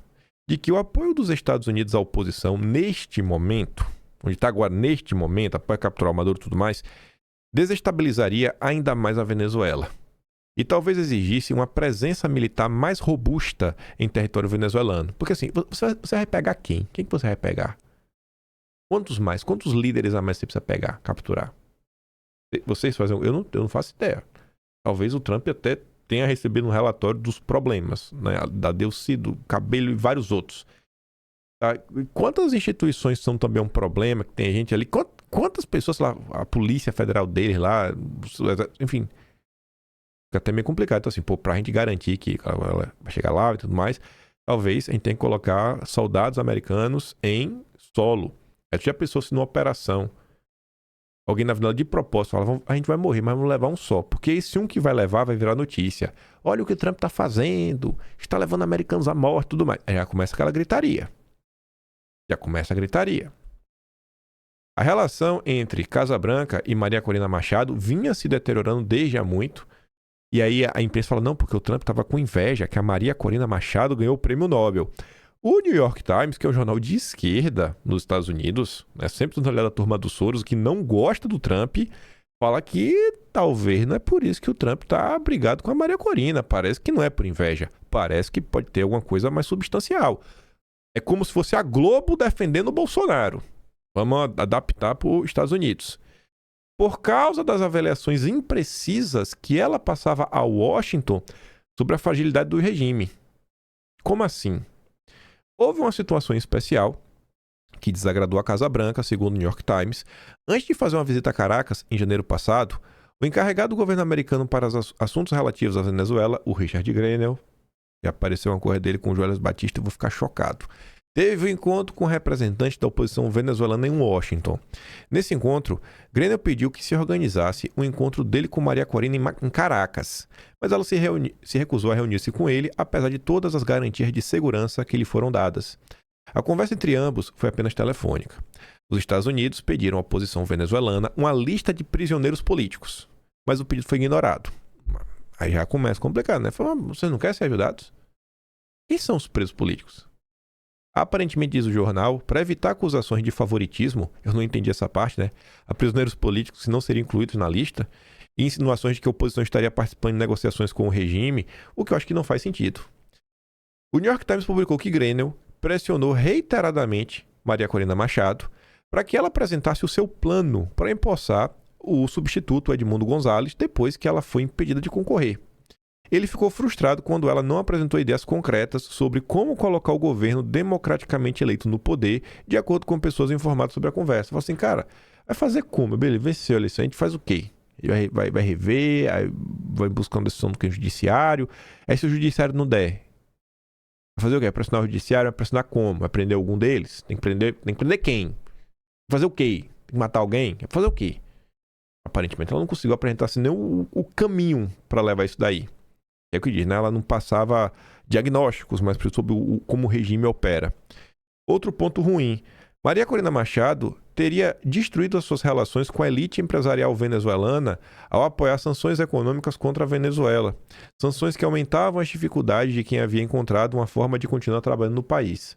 de que o apoio dos Estados Unidos à oposição neste momento, onde está agora neste momento, após capturar o Maduro e tudo mais, desestabilizaria ainda mais a Venezuela. E talvez exigisse uma presença militar mais robusta em território venezuelano. Porque assim, você vai pegar quem? Quem que você vai pegar? Quantos líderes a mais você precisa pegar, capturar? Vocês fazem... Eu não faço ideia. Talvez o Trump até tenha recebido um relatório dos problemas, né? Da Delcy, do Cabello e vários outros. Tá? Quantas instituições são também um problema, que tem gente ali? Quantas pessoas lá, a Polícia Federal deles lá, enfim... Fica até meio complicado. Então assim, pô, pra gente garantir que ela vai chegar lá e tudo mais, talvez a gente tenha que colocar soldados americanos em solo. Já pensou se numa operação alguém na Avenida de propósito fala, a gente vai morrer, mas vamos levar um só. Porque esse um que vai levar vai virar notícia. Olha o que o Trump tá fazendo, está levando americanos à morte e tudo mais. Aí já começa aquela gritaria. A relação entre Casa Branca e Maria Corina Machado vinha se deteriorando desde há muito. E aí a imprensa fala, não, porque o Trump estava com inveja que a Maria Corina Machado ganhou o prêmio Nobel. O New York Times, que é um jornal de esquerda nos Estados Unidos, né, sempre no olhar da turma do Soros, que não gosta do Trump, fala que talvez não é por isso que o Trump está brigado com a Maria Corina. Parece que não é por inveja. Parece que pode ter alguma coisa mais substancial. É como se fosse a Globo defendendo o Bolsonaro. Vamos adaptar para os Estados Unidos. Por causa das avaliações imprecisas que ela passava a Washington sobre a fragilidade do regime. Como assim? Houve uma situação especial que desagradou a Casa Branca, segundo o New York Times. Antes de fazer uma visita a Caracas, em janeiro passado, o encarregado do governo americano para os assuntos relativos à Venezuela, o Richard Grenell, que apareceu uma corrida dele com o Joelis Batista, eu vou ficar chocado, teve um encontro com representantes da oposição venezuelana em Washington. Nesse encontro, Grenell pediu que se organizasse um encontro dele com Maria Corina em Caracas, mas ela se recusou a reunir-se com ele, apesar de todas as garantias de segurança que lhe foram dadas. A conversa entre ambos foi apenas telefônica. Os Estados Unidos pediram à oposição venezuelana uma lista de prisioneiros políticos, mas o pedido foi ignorado. Aí já começa complicado, né? Falaram, vocês não querem ser ajudados? Quem são os presos políticos? Aparentemente, diz o jornal, para evitar acusações de favoritismo, eu não entendi essa parte, né? A prisioneiros políticos não seriam incluídos na lista, e insinuações de que a oposição estaria participando de negociações com o regime, o que eu acho que não faz sentido. O New York Times publicou que Grenell pressionou reiteradamente Maria Corina Machado para que ela apresentasse o seu plano para empossar o substituto Edmundo Gonzalez depois que ela foi impedida de concorrer. Ele ficou frustrado quando ela não apresentou ideias concretas sobre como colocar o governo democraticamente eleito no poder, de acordo com pessoas informadas sobre a conversa. Falou assim, cara, vai fazer como? Beleza, venceu a eleição, a gente faz o quê? Vai rever, aí vai buscar uma decisão do judiciário. Aí se o judiciário não der, vai fazer o quê? Vai pressionar o judiciário? Vai pressionar como? Vai prender algum deles? Tem que prender quem? Vai fazer o quê? Tem que matar alguém? Vai fazer o quê? Aparentemente ela não conseguiu apresentar assim, nem o caminho para levar isso daí. É o que diz, né? Ela não passava diagnósticos, mas sobre como o regime opera. Outro ponto ruim. Maria Corina Machado teria destruído as suas relações com a elite empresarial venezuelana ao apoiar sanções econômicas contra a Venezuela. Sanções que aumentavam as dificuldades de quem havia encontrado uma forma de continuar trabalhando no país.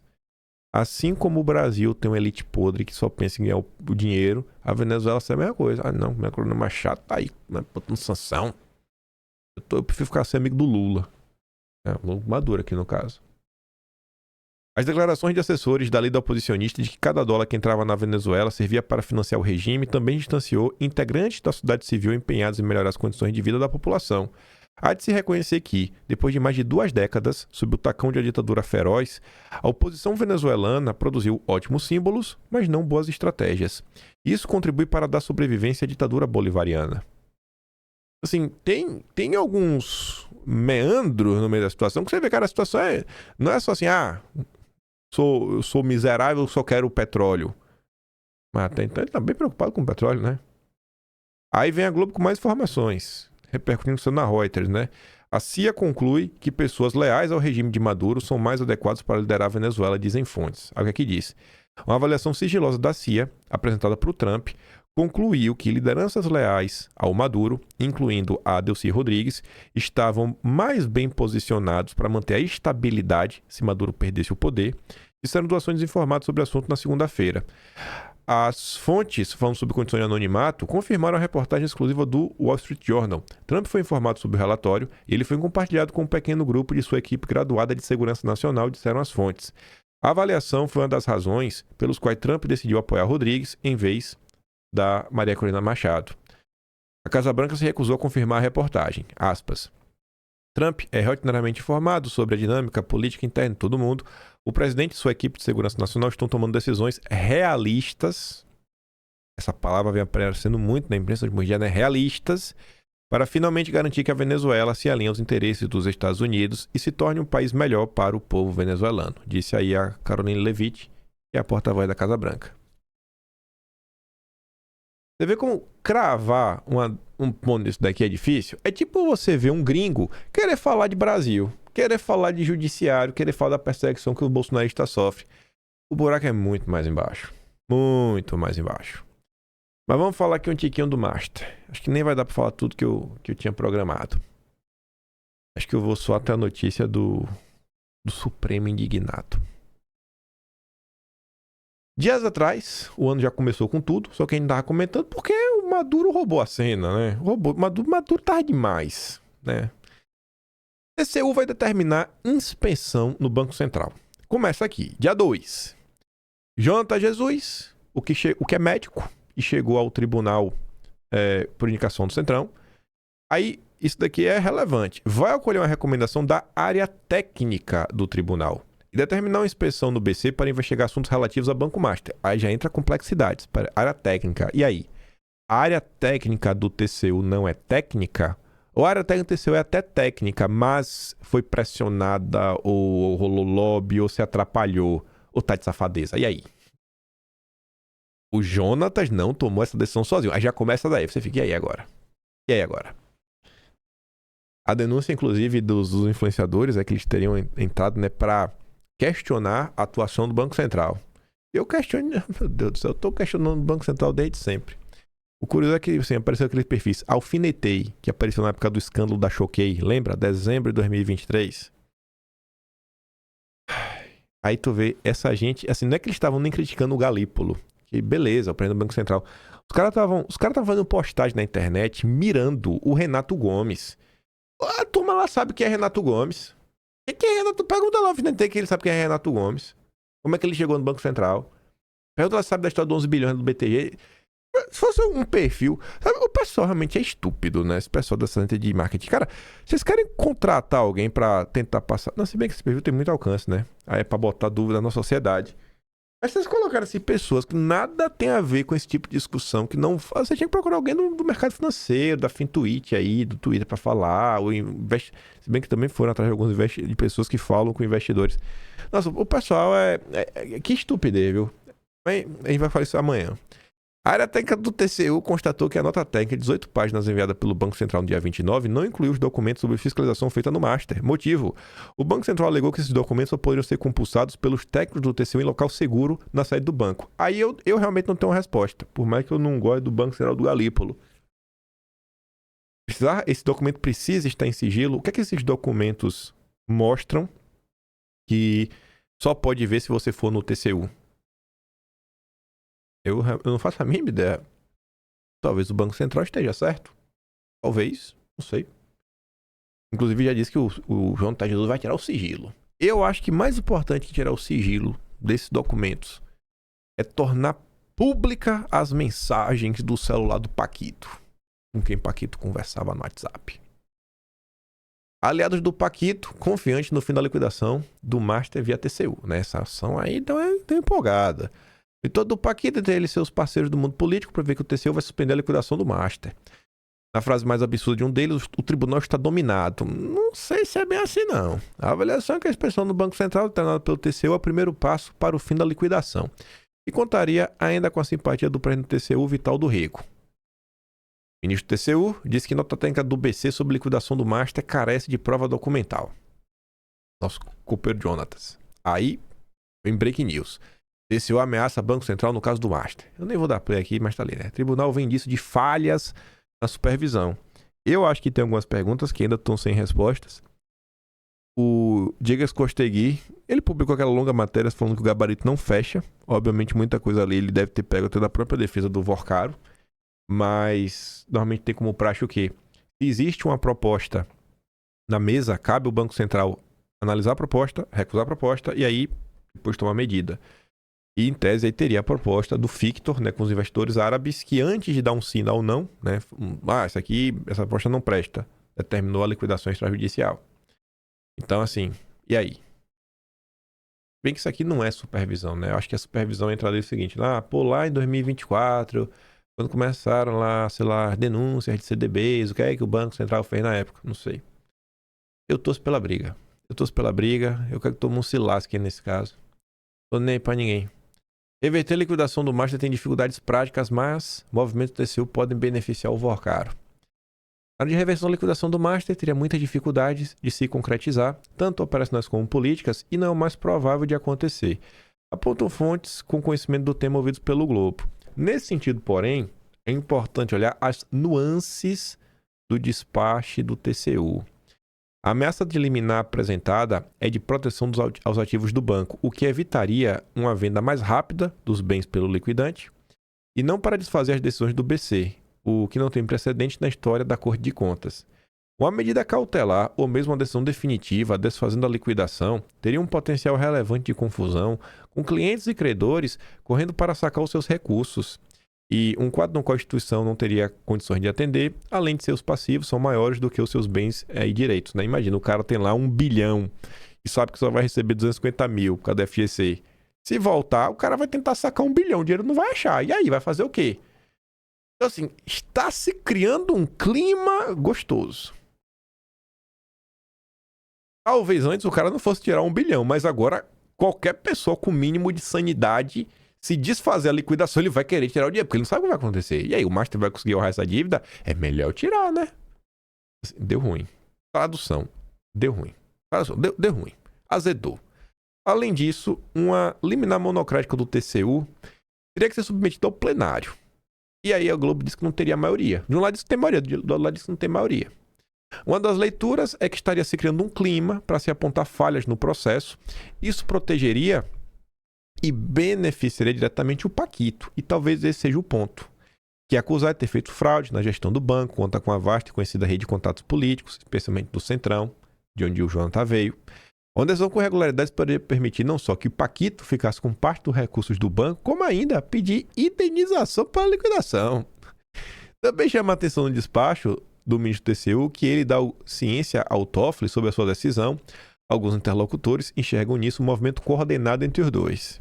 Assim como o Brasil tem uma elite podre que só pensa em ganhar o dinheiro, a Venezuela é a mesma coisa. Ah, não, Maria Corina Machado tá aí, botando sanção. Eu prefiro ficar sem amigo do Lula. Lula Maduro aqui no caso. As declarações de assessores da líder oposicionista de que cada dólar que entrava na Venezuela servia para financiar o regime também distanciou integrantes da sociedade civil empenhados em melhorar as condições de vida da população. Há de se reconhecer que, depois de mais de 2 décadas, sob o tacão de uma ditadura feroz, a oposição venezuelana produziu ótimos símbolos, mas não boas estratégias. Isso contribui para dar sobrevivência à ditadura bolivariana. Assim, tem alguns meandros no meio da situação que você vê, cara, a situação não é só assim, eu sou miserável, eu só quero o petróleo. Mas então ele tá bem preocupado com o petróleo, né? Aí vem a Globo com mais informações, repercutindo isso na Reuters, né? A CIA conclui que pessoas leais ao regime de Maduro são mais adequadas para liderar a Venezuela, dizem fontes. Olha o que diz. Uma avaliação sigilosa da CIA, apresentada por Trump, concluiu que lideranças leais ao Maduro, incluindo a Delcy Rodrigues, estavam mais bem posicionados para manter a estabilidade se Maduro perdesse o poder, disseram doações informadas sobre o assunto na segunda-feira. As fontes, falando sobre condições de anonimato, confirmaram a reportagem exclusiva do Wall Street Journal. Trump foi informado sobre o relatório e ele foi compartilhado com um pequeno grupo de sua equipe graduada de segurança nacional, disseram as fontes. A avaliação foi uma das razões pelos quais Trump decidiu apoiar Rodrigues em vez da Maria Corina Machado. A Casa Branca se recusou a confirmar a reportagem. Aspas. Trump é rotineiramente informado sobre a dinâmica política interna de todo mundo. O presidente e sua equipe de segurança nacional estão tomando decisões realistas. Essa palavra vem aparecendo muito na imprensa de hoje em dia, né? Realistas, para finalmente garantir que a Venezuela se alinhe aos interesses dos Estados Unidos e se torne um país melhor para o povo venezuelano, disse aí a Caroline Levitt, que é a porta-voz da Casa Branca. Você vê como cravar um ponto desse daqui é difícil? É tipo você ver um gringo querer falar de Brasil, querer falar de judiciário, querer falar da perseguição que o bolsonarista sofre. O buraco é muito mais embaixo. Muito mais embaixo. Mas vamos falar aqui um tiquinho do Master. Acho que nem vai dar pra falar tudo que eu tinha programado. Acho que eu vou só até a notícia do Supremo indignado. Dias atrás, o ano já começou com tudo, só que a gente tava comentando porque o Maduro roubou a cena, né? Maduro tava demais, né? TCU vai determinar inspeção no Banco Central. Começa aqui, dia 2. Jonathan Jesus, o que é médico e chegou ao tribunal por indicação do Centrão. Aí, isso daqui é relevante. Vai acolher uma recomendação da área técnica do tribunal e determinar uma inspeção no BC para investigar assuntos relativos a Banco Master. Aí já entra complexidades para área técnica. E aí? A área técnica do TCU não é técnica? Ou a área técnica do TCU é até técnica, mas foi pressionada, ou rolou lobby, ou se atrapalhou, ou tá de safadeza? E aí? O Jonatas não tomou essa decisão sozinho. Aí já começa daí. Você fica, e aí agora? E aí agora? A denúncia, inclusive, dos influenciadores é que eles teriam entrado, né, para questionar a atuação do Banco Central. Eu questiono, meu Deus do céu, eu tô questionando o Banco Central desde sempre. O curioso é que, assim, apareceu aqueles perfis Alfinetei, que apareceu na época do escândalo da Choquei, lembra? Dezembro de 2023. Aí tu vê, essa gente, assim, não é que eles estavam nem criticando o Galípolo, que beleza, o presidente do Banco Central. Os caras estavam fazendo postagem na internet mirando o Renato Gomes. A turma lá sabe quem é Renato Gomes. Quem é Renato? Pergunta lá ao Alfinetei que ele sabe quem é Renato Gomes. Como é que ele chegou no Banco Central. Pergunta lá se sabe da história dos 11 bilhões do BTG. Se fosse um perfil... Sabe, o pessoal realmente é estúpido, né? Esse pessoal dessa gente de marketing. Cara, vocês querem contratar alguém pra tentar passar... Não, se bem que esse perfil tem muito alcance, né? Aí é pra botar dúvida na sociedade. Mas vocês colocaram assim pessoas que nada tem a ver com esse tipo de discussão, que não... Você tinha que procurar alguém do mercado financeiro, da Fintuit aí, do Twitter pra falar, se bem que também foram atrás de alguns de pessoas que falam com investidores. Nossa, o pessoal que estupidez, viu? A gente vai falar isso amanhã. A área técnica do TCU constatou que a nota técnica de 18 páginas enviada pelo Banco Central no dia 29 não incluiu os documentos sobre fiscalização feita no Master. Motivo: o Banco Central alegou que esses documentos só poderiam ser compulsados pelos técnicos do TCU em local seguro na sede do banco. Aí eu realmente não tenho uma resposta, por mais que eu não goste do Banco Central do Galípolo. Esse documento precisa estar em sigilo. O que é que esses documentos mostram que só pode ver se você for no TCU? Eu não faço a mínima ideia. Talvez o Banco Central esteja certo. Talvez. Não sei. Inclusive já disse que o João Jesus vai tirar o sigilo. Eu acho que mais importante que tirar o sigilo desses documentos é tornar pública as mensagens do celular do Paquito, com quem Paquito conversava no WhatsApp. Aliados do Paquito, confiantes no fim da liquidação do Master via TCU. Né? Essa ação aí então é empolgada. E todo o Paquito, entre eles e seus parceiros do mundo político, prevê que o TCU vai suspender a liquidação do Master. Na frase mais absurda de um deles, o tribunal está dominado. Não sei se é bem assim, não. A avaliação é que a expressão do Banco Central, determinada pelo TCU, é o primeiro passo para o fim da liquidação. E contaria ainda com a simpatia do presidente do TCU, Vital do Rego. O ministro do TCU disse que nota técnica do BC sobre liquidação do Master carece de prova documental. Nosso companheiro Jonatas. Aí, vem breaking news. TCU ameaça Banco Central no caso do Master. Eu nem vou dar play aqui, mas tá ali, né? Tribunal vem disso de falhas na supervisão. Eu acho que tem algumas perguntas que ainda estão sem respostas. O Diego Costegui, ele publicou aquela longa matéria falando que o gabarito não fecha. Obviamente muita coisa ali ele deve ter pego até da própria defesa do Vorcaro. Mas normalmente tem como praxe o quê? Se existe uma proposta na mesa, cabe ao Banco Central analisar a proposta, recusar a proposta e aí depois tomar medida. E, em tese, aí teria a proposta do Fictor, né, com os investidores árabes, que antes de dar um sim ou não, né, essa proposta não presta, determinou a liquidação extrajudicial. Então, assim, e aí? Bem que isso aqui não é supervisão, né? Eu acho que a supervisão entra ali o seguinte, lá em 2024, quando começaram lá, sei lá, denúncias de CDBs, o que é que o Banco Central fez na época? Não sei. Eu torço pela briga. Eu quero que todo mundo se lasque nesse caso. Tô nem pra ninguém. Reverter a liquidação do Master tem dificuldades práticas, mas movimentos do TCU podem beneficiar o Vorcaro. A área de reversão da liquidação do Master teria muitas dificuldades de se concretizar, tanto operacionais como políticas, e não é o mais provável de acontecer. Apontam fontes com conhecimento do tema ouvidos pelo Globo. Nesse sentido, porém, é importante olhar as nuances do despacho do TCU. A ameaça de liminar apresentada é de proteção aos ativos do banco, o que evitaria uma venda mais rápida dos bens pelo liquidante e não para desfazer as decisões do BC, o que não tem precedente na história da Corte de Contas. Uma medida cautelar ou mesmo uma decisão definitiva desfazendo a liquidação teria um potencial relevante de confusão, com clientes e credores correndo para sacar os seus recursos. E um quadro no qual a instituição não teria condições de atender, além de seus passivos são maiores do que os seus bens e direitos. Né? Imagina, o cara tem lá 1 bilhão e sabe que só vai receber 250 mil por causa da FGC. Se voltar, o cara vai tentar sacar 1 bilhão, o dinheiro não vai achar. E aí, vai fazer o quê? Então, assim, está se criando um clima gostoso. Talvez antes o cara não fosse tirar 1 bilhão, mas agora qualquer pessoa com mínimo de sanidade, se desfazer a liquidação, ele vai querer tirar o dinheiro, porque ele não sabe o que vai acontecer. E aí, o Master vai conseguir honrar essa dívida? É melhor tirar, né? Deu ruim. Tradução. Deu ruim. Tradução. Deu ruim. Azedou. Além disso, uma liminar monocrática do TCU teria que ser submetida ao plenário. E aí a Globo disse que não teria maioria. De um lado diz que tem maioria, do outro lado diz que não tem maioria. Uma das leituras é que estaria se criando um clima para se apontar falhas no processo. Isso protegeria e beneficiaria diretamente o Paquito. E talvez esse seja o ponto. Que acusar de ter feito fraude na gestão do banco, conta com a vasta e conhecida rede de contatos políticos, especialmente do Centrão, de onde o Jonathan veio. Uma decisão com irregularidades poderia permitir não só que o Paquito ficasse com parte dos recursos do banco, como ainda pedir indenização para liquidação. Também chama a atenção no despacho do ministro do TCU que ele dá ciência ao Toffoli sobre a sua decisão. Alguns interlocutores enxergam nisso um movimento coordenado entre os dois.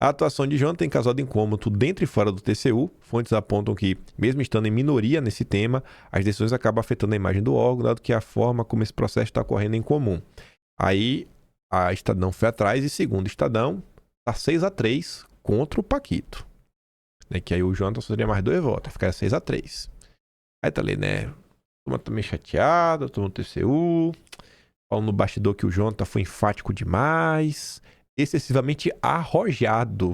A atuação de Jonathan tem causado incômodo dentro e fora do TCU. Fontes apontam que, mesmo estando em minoria nesse tema, as decisões acabam afetando a imagem do órgão, dado que a forma como esse processo está ocorrendo é incomum. Aí, a Estadão foi atrás e, segundo o Estadão, está 6-3 contra o Paquito. Que aí o Jonathan só teria mais 2 votos, ficaria 6-3. Aí tá ali, né? Turma tá meio chateada, tô no TCU, falando no bastidor que o Jonathan foi enfático demais, excessivamente arrojado.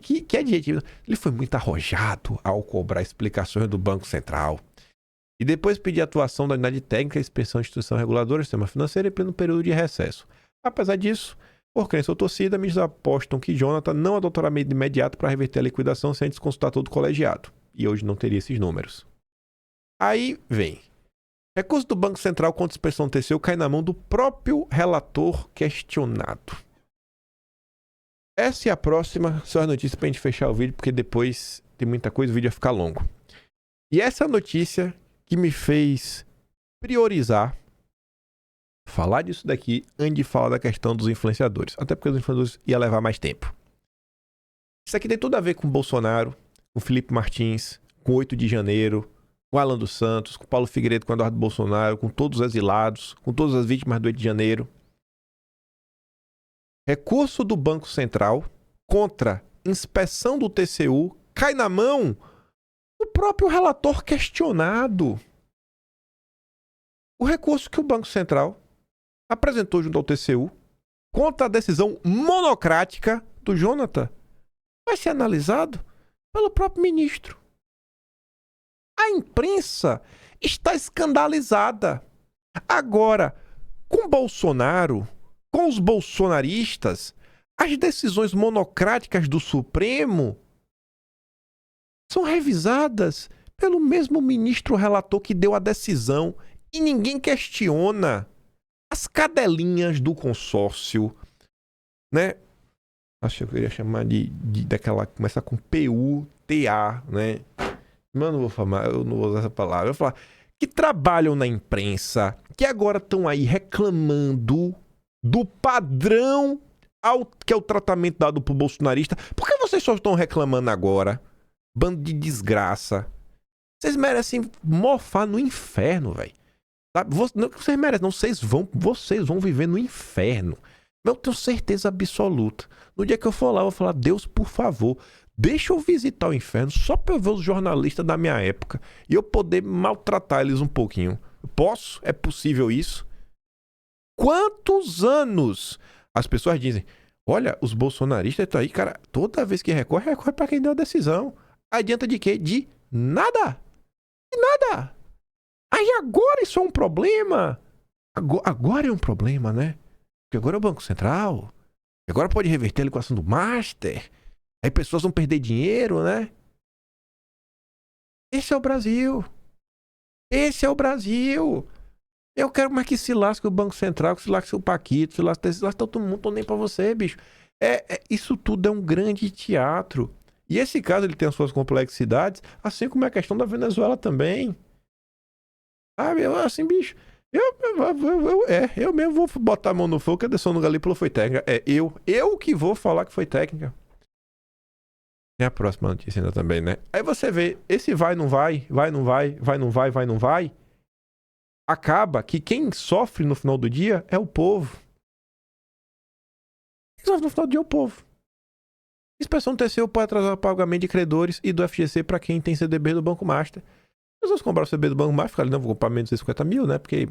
Que adjetivo? Ele foi muito arrojado ao cobrar explicações do Banco Central. E depois pedir a atuação da unidade técnica, inspeção de instituição reguladora do sistema financeiro em pleno período de recesso. Apesar disso, por crença ou torcida, ministros apostam que Jonathan não adotará medida imediata para reverter a liquidação sem antes consultar todo o colegiado. E hoje não teria esses números. Aí vem. Recurso do Banco Central contra inspeção do TCU cai na mão do próprio relator questionado. Essa é a próxima. Só as notícias para a gente fechar o vídeo, porque depois tem muita coisa e o vídeo vai ficar longo. E essa é a notícia que me fez priorizar falar disso daqui antes de falar da questão dos influenciadores. Até porque os influenciadores iam levar mais tempo. Isso aqui tem tudo a ver com o Bolsonaro, com o Felipe Martins, com 8 de janeiro, com Alan dos Santos, com Paulo Figueiredo, com Eduardo Bolsonaro, com todos os exilados, com todas as vítimas do 8 de janeiro. Recurso do Banco Central contra inspeção do TCU cai na mão do próprio relator questionado. O recurso que o Banco Central apresentou junto ao TCU contra a decisão monocrática do Jonathan vai ser analisado pelo próprio ministro. A imprensa está escandalizada. Agora, com Bolsonaro, com os bolsonaristas, as decisões monocráticas do Supremo são revisadas pelo mesmo ministro relator que deu a decisão e ninguém questiona. As cadelinhas do consórcio, né? Acho que eu queria chamar daquela que começa com PUTA, né? Mas eu não vou falar, eu não vou usar essa palavra. Eu vou falar que trabalham na imprensa, que agora estão aí reclamando do padrão que é o tratamento dado pro bolsonarista. Por que vocês só estão reclamando agora? Bando de desgraça. Vocês merecem mofar no inferno, velho. Não que vocês merecem, não. Vocês vão viver no inferno. Eu tenho certeza absoluta. No dia que eu for lá, eu vou falar: Deus, por favor, deixa eu visitar o inferno só pra eu ver os jornalistas da minha época e eu poder maltratar eles um pouquinho. Eu posso? É possível isso? Quantos anos as pessoas dizem: olha, os bolsonaristas estão aí, cara, toda vez que recorre pra quem deu a decisão. Adianta de quê? De nada. De nada. Aí agora isso é um problema. Agora é um problema, né? Porque agora é o Banco Central. Agora pode reverter a equação do Master. Aí pessoas vão perder dinheiro, né? Esse é o Brasil. Esse é o Brasil. Eu quero mais que se lasque o Banco Central, que se lasque o Paquito, se lasque todo mundo, tô nem pra você, bicho. Isso tudo é um grande teatro. E esse caso ele tem as suas complexidades, assim como é a questão da Venezuela também. Sabe, assim, bicho, eu mesmo vou botar a mão no fogo que a decisão do Galípolo foi técnica. Eu que vou falar que foi técnica. Tem a próxima notícia ainda também, né? Aí você vê, esse vai, não vai, não vai. Acaba que quem sofre no final do dia é o povo. Quem sofre no final do dia é o povo. Inspeção do TCU pode atrasar o pagamento de credores e do FGC para quem tem CDB do Banco Master. Se vocês compraram o CDB do Banco Master, ficaram, não, vou comprar menos de 50 mil, né? Porque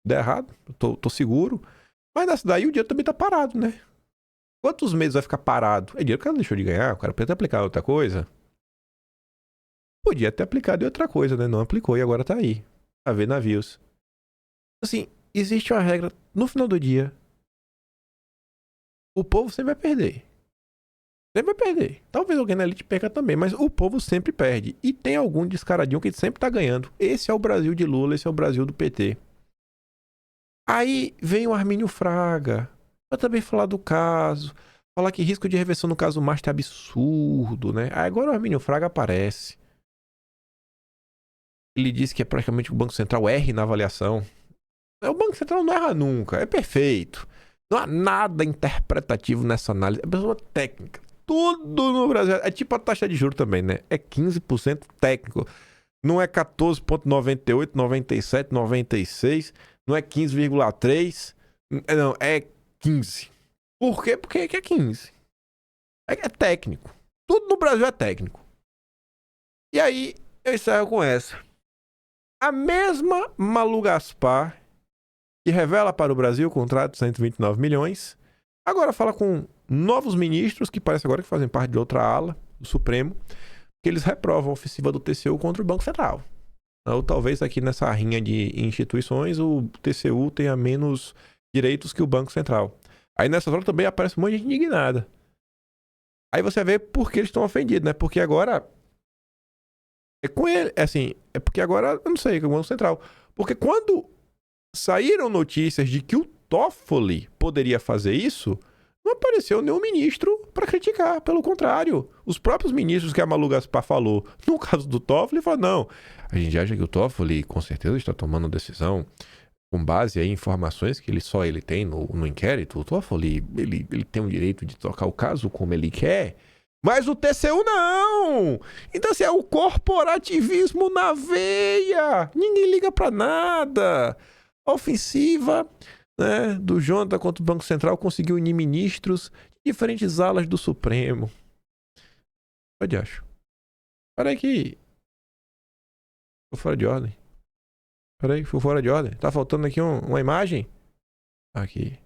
der errado, tô seguro. Mas nessa daí o dinheiro também tá parado, né? Quantos meses vai ficar parado? É dinheiro que o cara deixou de ganhar, o cara podia ter aplicado outra coisa. Podia ter aplicado em outra coisa, né? Não aplicou e agora tá aí. A ver navios. Assim, existe uma regra, no final do dia, o povo sempre vai perder. Sempre vai perder. Talvez alguém na elite perca também, mas o povo sempre perde. E tem algum descaradinho que sempre tá ganhando. Esse é o Brasil de Lula, esse é o Brasil do PT. Aí vem o Armínio Fraga pra também falar do caso, falar que risco de reversão no caso Master é absurdo, né? Aí agora o Armínio Fraga aparece. Ele disse que é praticamente o Banco Central erre na avaliação. O Banco Central não erra nunca, é perfeito. Não há nada interpretativo nessa análise, é pessoa técnica. Tudo no Brasil, é tipo a taxa de juros também, né? É 15% técnico. Não é 14,98, 97, 96, não é 15,3, não, é 15. Por quê? Porque é 15. É técnico. Tudo no Brasil é técnico. E aí, eu encerro com essa. A mesma Malu Gaspar, que revela para o Brasil o contrato de 129 milhões, agora fala com novos ministros, que parece agora que fazem parte de outra ala do Supremo, que eles reprovam a ofensiva do TCU contra o Banco Central. Ou talvez aqui nessa rinha de instituições o TCU tenha menos direitos que o Banco Central. Aí nessa hora também aparece um monte de gente indignada. Aí você vê por que eles estão ofendidos, né? Porque agora é com ele, assim, é porque agora, eu não sei, é o Banco Central. Porque quando saíram notícias de que o Toffoli poderia fazer isso, não apareceu nenhum ministro para criticar. Pelo contrário, os próprios ministros que a Malu Gaspar falou, no caso do Toffoli, falaram, não, a gente acha que o Toffoli com certeza está tomando decisão com base em informações que ele tem no inquérito. O Toffoli, ele tem o direito de tocar o caso como ele quer, mas o TCU não! Então assim, é o corporativismo na veia! Ninguém liga para nada! A ofensiva, né, do Jonathan contra o Banco Central conseguiu unir ministros de diferentes alas do Supremo. Pode acho. Peraí que... Ficou fora de ordem. Peraí, ficou fora de ordem. Tá faltando aqui uma imagem? Aqui.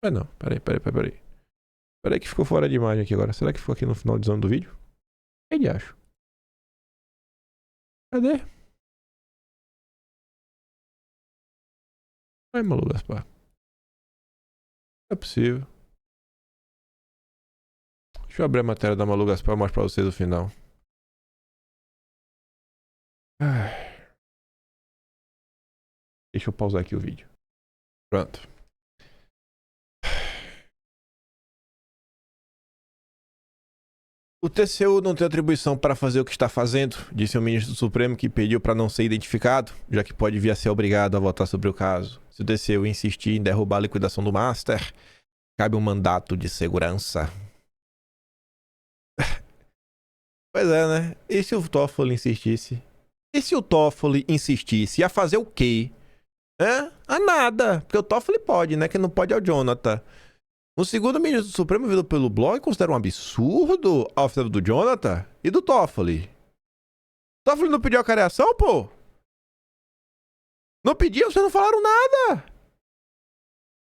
Ah não, peraí. Peraí que ficou fora de imagem aqui agora. Será que ficou aqui no finalizando do vídeo? Ele acho. Cadê? Ai, Malu Gaspar. Não é possível. Deixa eu abrir a matéria da Malu Gaspar e mostrar pra vocês o final. Ai. Deixa eu pausar aqui o vídeo. Pronto. O TCU não tem atribuição para fazer o que está fazendo, disse o ministro do Supremo, que pediu para não ser identificado, já que pode vir a ser obrigado a votar sobre o caso. Se o TCU insistir em derrubar a liquidação do Master, cabe um mandato de segurança. Pois é, né? E se o Toffoli insistisse? E se o Toffoli insistisse a fazer o quê? A nada. Porque o Toffoli pode, né? Quem não pode é o Jonathan. O segundo ministro do Supremo, vindo pelo blog, considera um absurdo a oferta do Jonathan e do Toffoli. O Toffoli não pediu a careação, pô? Não pediu? Vocês não falaram nada.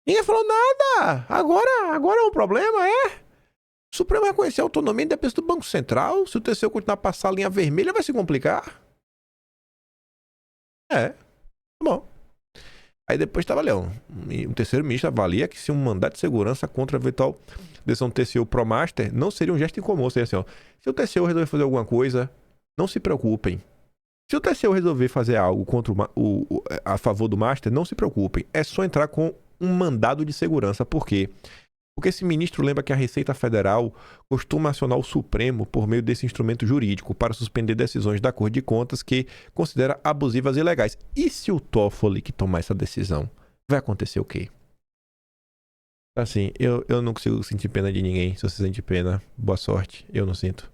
Ninguém falou nada. Agora é um problema, é? O Supremo reconhecer a autonomia e independência do Banco Central. Se o TCU continuar a passar a linha vermelha, vai se complicar. Tá bom. Aí depois estava Leão. O terceiro ministro avalia que se um mandato de segurança contra a eventual decisão do TCU pro Master não seria um gesto incomum. Seria assim, ó, se o TCU resolver fazer alguma coisa, não se preocupem. Se o TCU resolver fazer algo contra a favor do Master, não se preocupem. É só entrar com um mandado de segurança. Por quê? Porque esse ministro lembra que a Receita Federal costuma acionar o Supremo por meio desse instrumento jurídico para suspender decisões da Corte de Contas que considera abusivas e ilegais. E se o Toffoli que tomar essa decisão, vai acontecer o quê? Assim, eu não consigo sentir pena de ninguém. Se você sente pena, boa sorte. Eu não sinto.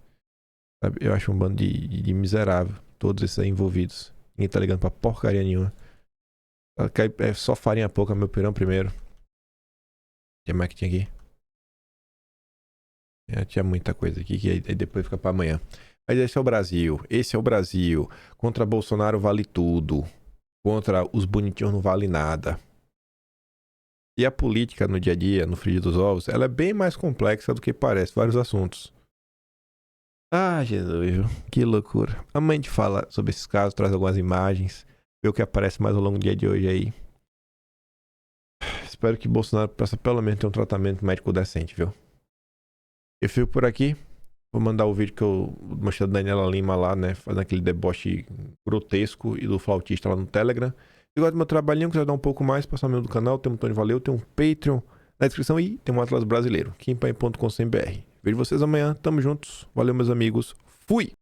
Sabe? Eu acho um bando de miserável. Todos esses aí envolvidos. Ninguém tá ligando pra porcaria nenhuma. É só farinha pouca, meu pirão primeiro. Tinha mais que tinha aqui. Tinha muita coisa aqui que aí depois fica pra amanhã. Mas esse é o Brasil. Esse é o Brasil. Contra Bolsonaro vale tudo. Contra os bonitinhos não vale nada. E a política no dia a dia, no frigir dos ovos, ela é bem mais complexa do que parece. Vários assuntos. Ah, Jesus, viu? Que loucura. Amanhã a gente fala sobre esses casos, traz algumas imagens. Vê o que aparece mais ao longo do dia de hoje aí. Espero que Bolsonaro possa pelo menos ter um tratamento médico decente, viu? Eu fico por aqui. Vou mandar o vídeo que eu mostrei da Daniela Lima lá, né? Fazendo aquele deboche grotesco e do flautista lá no Telegram. Se gosta do meu trabalhinho, quiser dar um pouco mais, passar o meu do canal, tem um botão de valeu, tem um Patreon na descrição e tem um Atlas brasileiro, kimpai.com.br. Vejo vocês amanhã, tamo juntos, valeu meus amigos, fui!